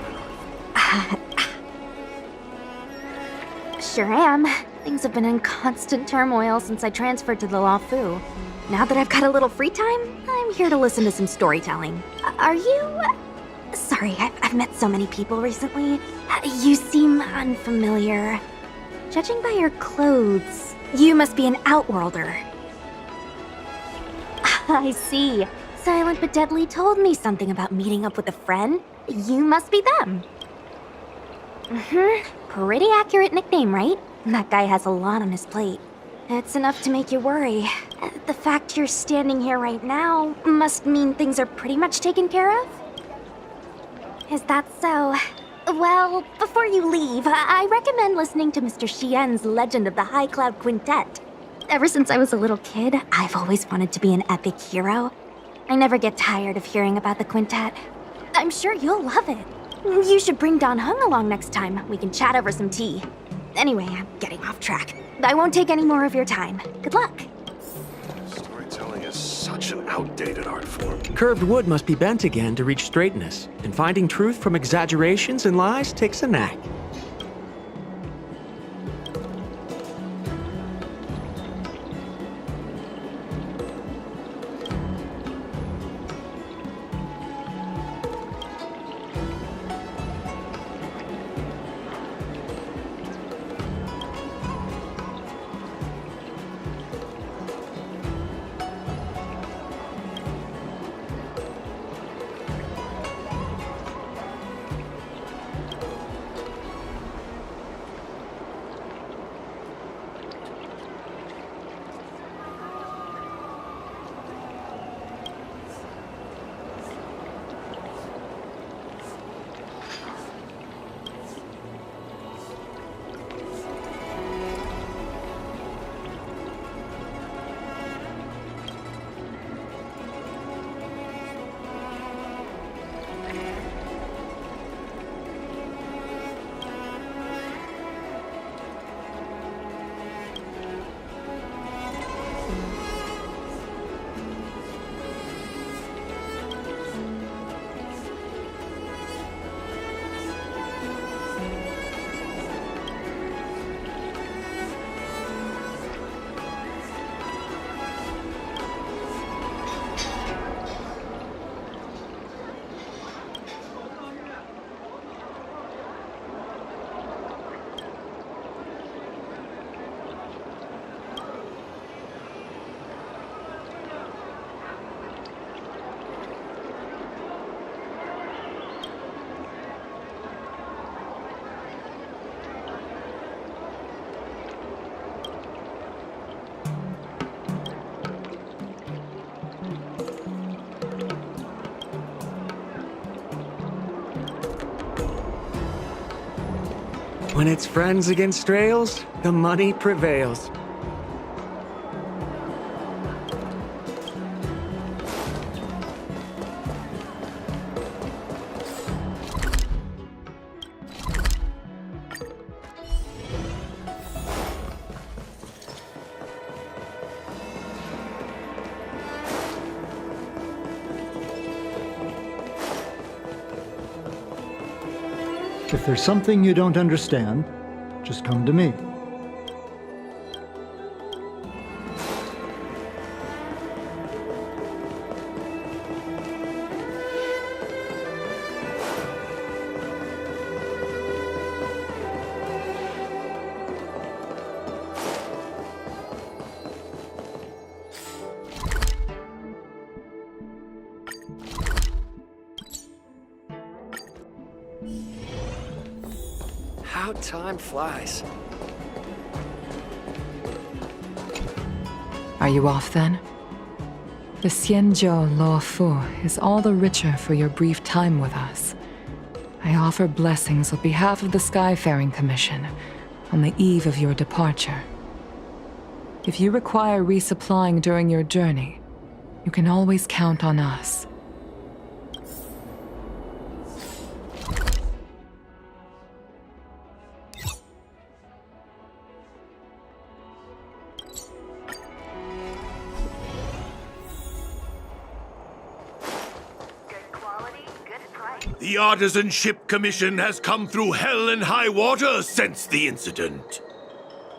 Sure am. Things have been in constant turmoil since I transferred to the Luofu. Now that I've got a little free time, I'm here to listen to some storytelling. Are you... Sorry, I've met so many people recently. You seem unfamiliar. Judging by your clothes, you must be an outworlder. I see. Silent but Deadly told me something about meeting up with a friend. You must be them. Pretty accurate nickname, right? That guy has a lot on his plate. It's enough to make you worry. The fact you're standing here right now must mean things are pretty much taken care of? Is that so? Well, before you leave, I recommend listening to Mr. Xian's Legend of the High Cloud Quintet. Ever since I was a little kid, I've always wanted to be an epic hero. I never get tired of hearing about the quintet. I'm sure you'll love it. You should bring Don Hung along next time. We can chat over some tea. Anyway, I'm getting off track. I won't take any more of your time. Good luck. Storytelling is such such an outdated art form. Curved wood must be bent again to reach straightness, and finding truth from exaggerations and lies takes a knack. When it's friends against trails, the money prevails. If there's something you don't understand, just come to me. How time flies. Are you off then? The Xianzhou Luofu is all the richer for your brief time with us. I offer blessings on behalf of the Skyfaring Commission on the eve of your departure. If you require resupplying during your journey, you can always count on us. The Artisanship Commission has come through hell and high water since the incident.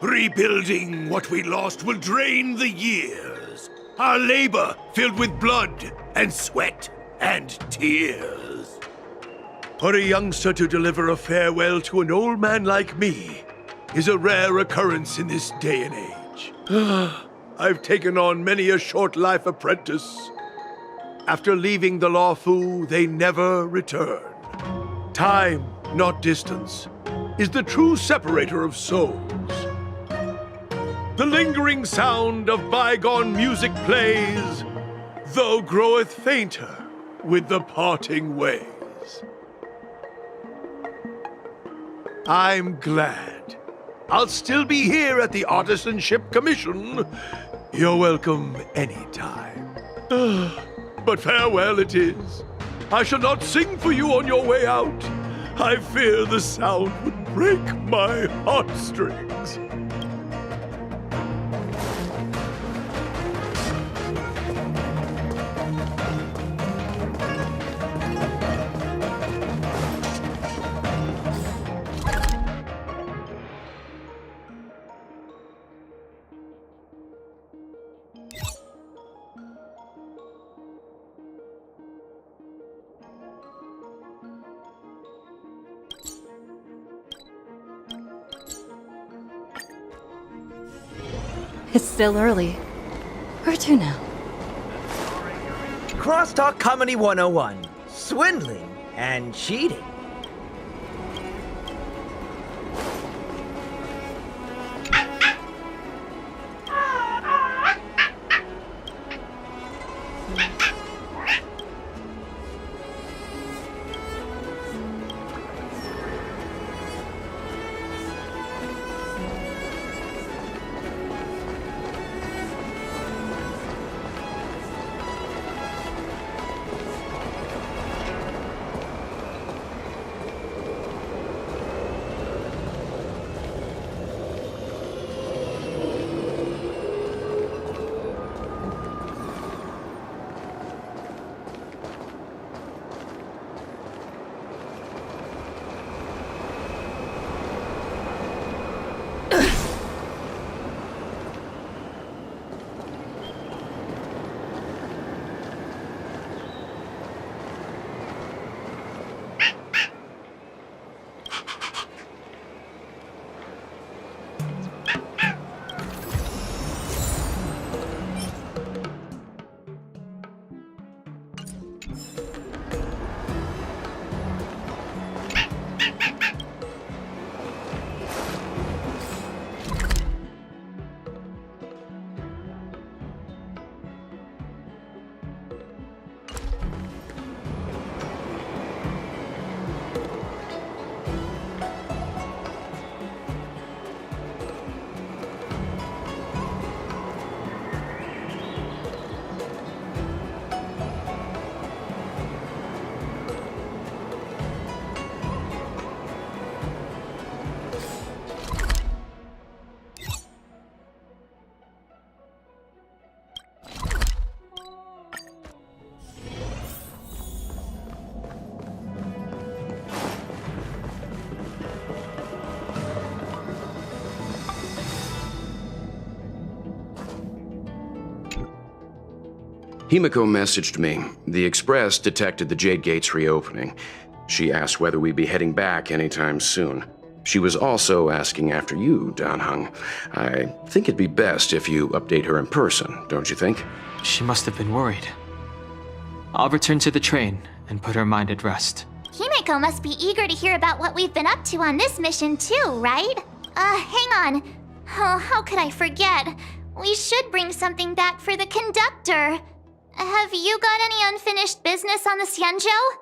Rebuilding what we lost will drain the years. Our labor filled with blood and sweat and tears. For a youngster to deliver a farewell to an old man like me is a rare occurrence in this day and age. I've taken on many a short life apprentice. After leaving the Luofu, they never return. Time, not distance, is the true separator of souls. The lingering sound of bygone music plays, though groweth fainter with the parting ways. I'm glad. I'll still be here at the Artisanship Commission. You're welcome anytime. But farewell it is. I shall not sing for you on your way out. I fear the sound would break my heartstrings. It's still early. Where to now? Crosstalk Comedy 101. Swindling and cheating. Himiko messaged me. The Express detected the Jade Gate's reopening. She asked whether we'd be heading back anytime soon. She was also asking after you, Dan-hung. I think it'd be best if you update her in person, don't you think? She must have been worried. I'll return to the train and put her mind at rest. Himiko must be eager to hear about what we've been up to on this mission too, right? Hang on. Oh, how could I forget? We should bring something back for the conductor. Have you got any unfinished business on the Xianzhou?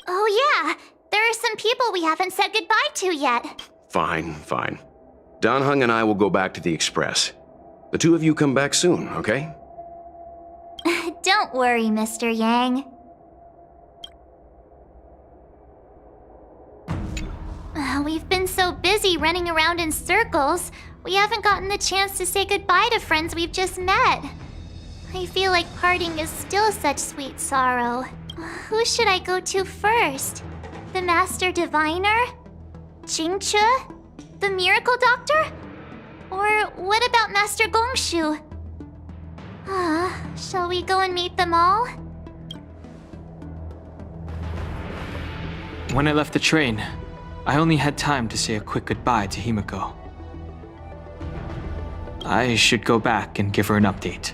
Oh yeah, there are some people we haven't said goodbye to yet. Fine, fine. Dan-hung and I will go back to the Express. The two of you come back soon, okay? Don't worry, Mr. Yang. We've been so busy running around in circles, we haven't gotten the chance to say goodbye to friends we've just met. I feel like parting is still such sweet sorrow. Who should I go to first? The Master Diviner? Jingche? The Miracle Doctor? Or what about Master Gongshu? Shall we go and meet them all? When I left the train, I only had time to say a quick goodbye to Himiko. I should go back and give her an update.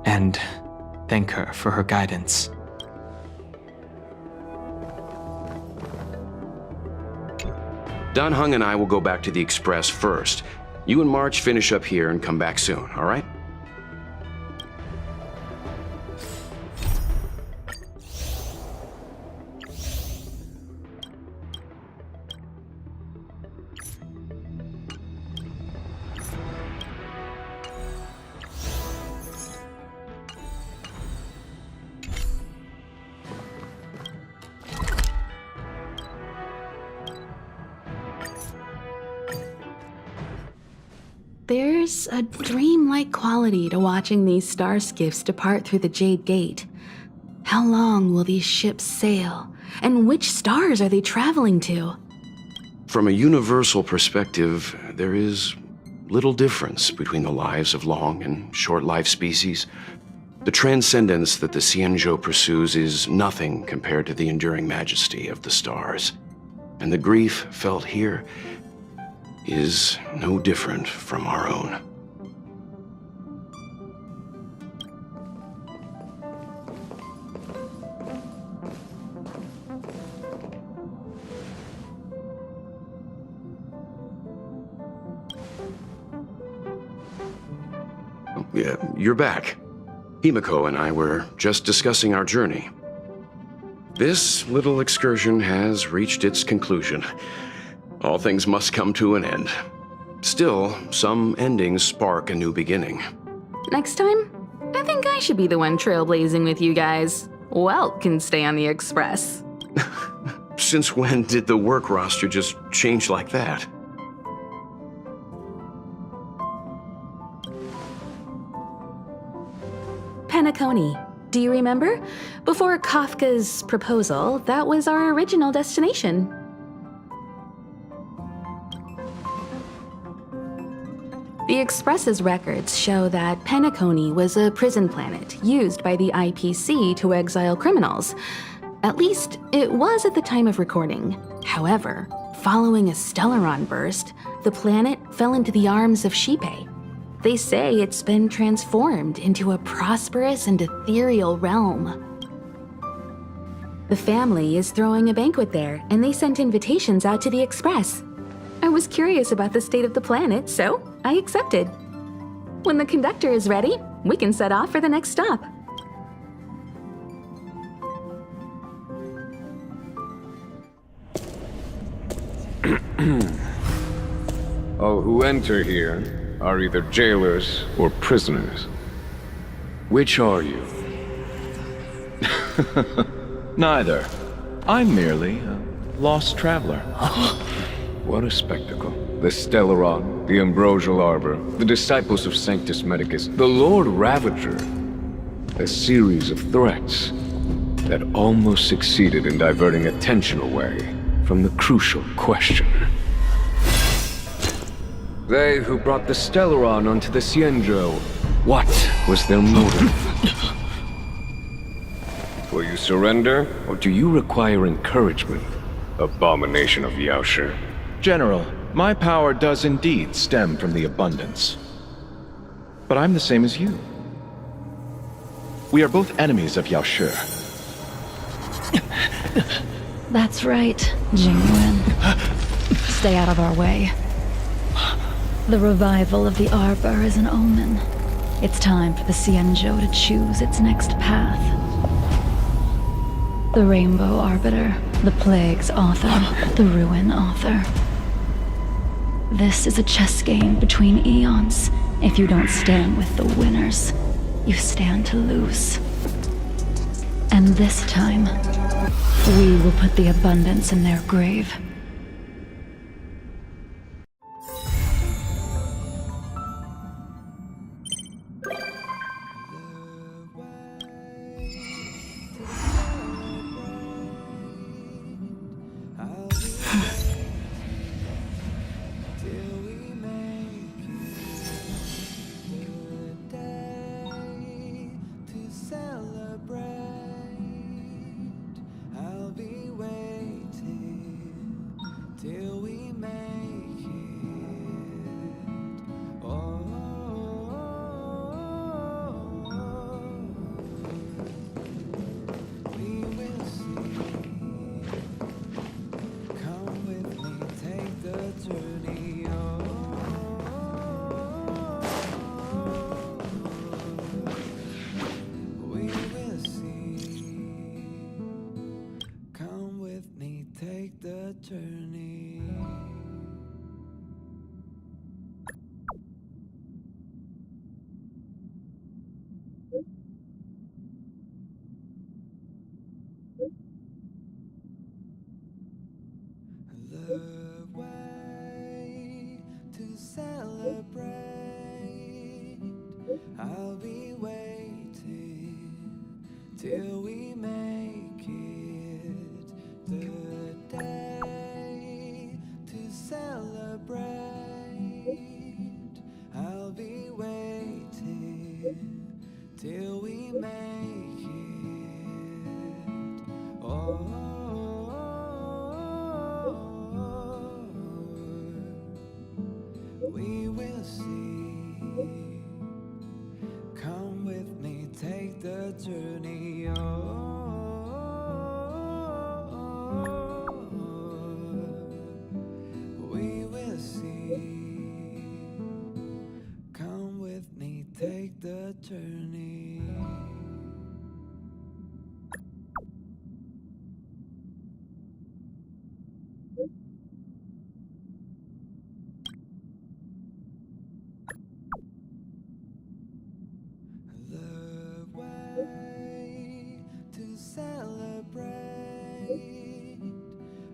And thank her for her guidance. Dan-hung and I will go back to the Express first. You and March finish up here and come back soon, all right? There's a dreamlike quality to watching these star skiffs depart through the Jade Gate. How long will these ships sail? And which stars are they traveling to? From a universal perspective, there is little difference between the lives of long and short-lived species. The transcendence that the Xianzhou pursues is nothing compared to the enduring majesty of the stars. And the grief felt here is no different from our own. Yeah, you're back. Himiko and I were just discussing our journey. This little excursion has reached its conclusion. All things must come to an end. Still, some endings spark a new beginning. Next time, I think I should be the one trailblazing with you guys. Welt can stay on the Express. Since when did the work roster just change like that? Penacony. Do you remember? Before Kafka's proposal, that was our original destination. The Express's records show that Penacony was a prison planet used by the IPC to exile criminals. At least, it was at the time of recording. However, following a Stellaron burst, the planet fell into the arms of Xipe. They say it's been transformed into a prosperous and ethereal realm. The family is throwing a banquet there, and they sent invitations out to the Express. I was curious about the state of the planet, so I accepted. When the conductor is ready, we can set off for the next stop. All who enter here are either jailers or prisoners. Which are you? Neither. I'm merely a lost traveler. What a spectacle. The Stellaron, the Ambrosial Arbor, the disciples of Sanctus Medicus, the Lord Ravager. A series of threats that almost succeeded in diverting attention away from the crucial question. They who brought the Stellaron onto the Xianzhou, what was their motive? Will you surrender, or do you require encouragement, abomination of Yaoshi? General, my power does indeed stem from the abundance. But I'm the same as you. We are both enemies of Yaoshi. That's right, Jingwen. Stay out of our way. The revival of the Arbor is an omen. It's time for the Xianzhou to choose its next path. The Rainbow Arbiter, the Plague's author, the Ruin author. This is a chess game between eons. If you don't stand with the winners, you stand to lose. And this time, we will put the abundance in their grave. I'll be waiting till we make it the day to celebrate. I'll be waiting till we make it. Oh. journey on. We will see. Come with me, take the journey. The way to celebrate.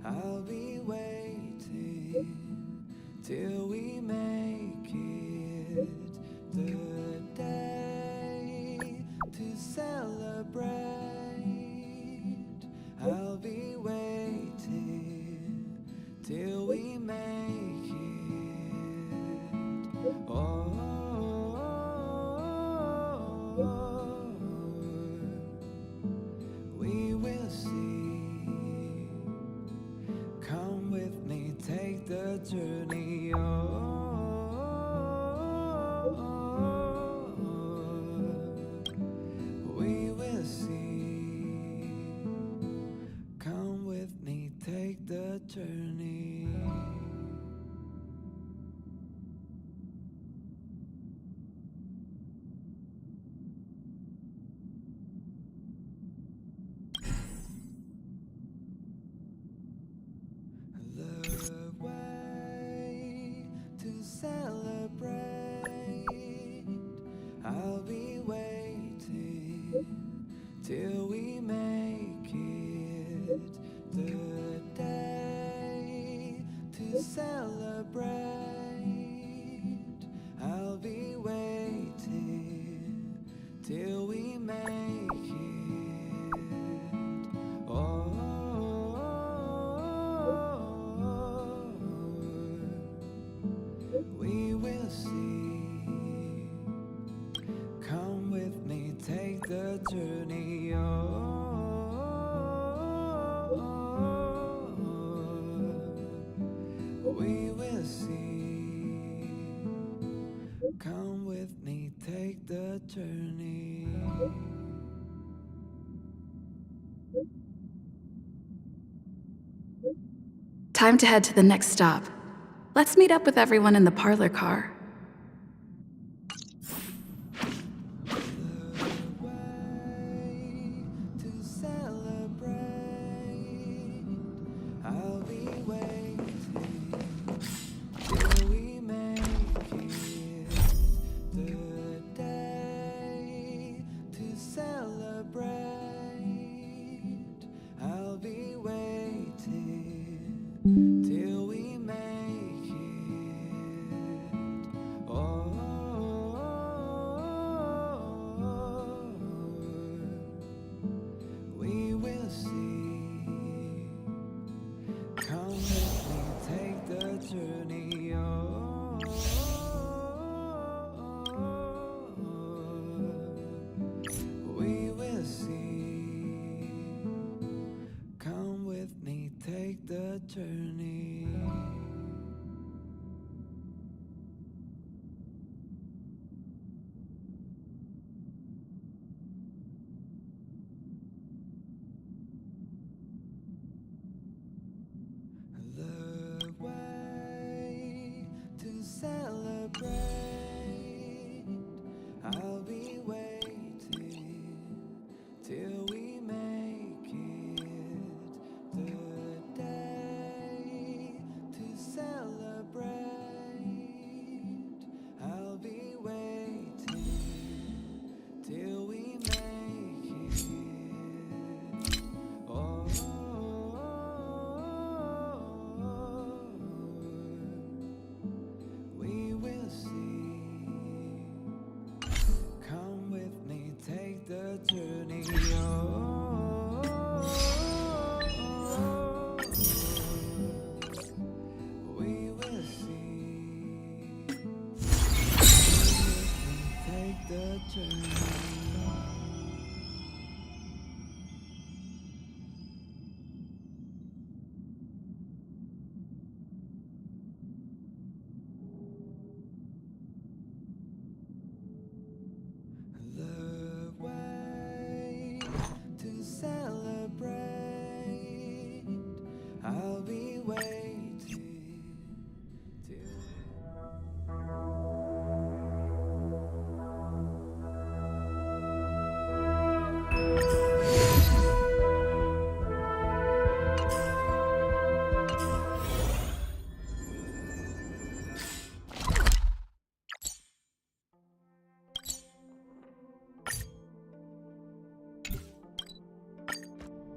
I'll be waiting till we make it. The day to celebrate. I'll be waiting till we make it. Oh. We will see. Come with me, take the journey on. We will see. Come with me, take the journey. The way to celebrate. I'll be waiting till we make it. The day to celebrate. I'll be waiting till we make it. Oh. We will see. Come with me, take the journey on. We will see. Come with me, take the journey. Time to head to the next stop. Let's meet up with everyone in the parlor car. To celebrate. I'll be waiting till we make it. The day to celebrate. I'll be waiting till we make it.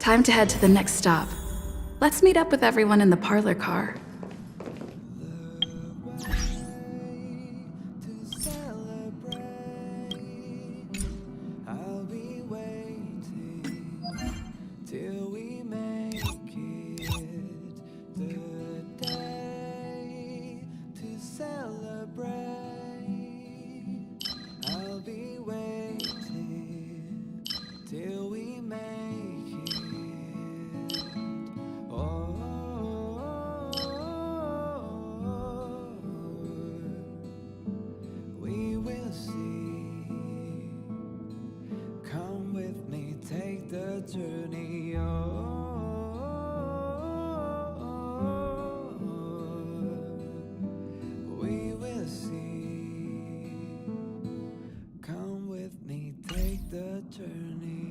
Time to head to the next stop. Let's meet up with everyone in the parlor car. I'll be waiting till we make it the day to celebrate. I'll be waiting till we make it. Oh, we will see. Come with me, take the journey. We will see. Come with me, take the journey.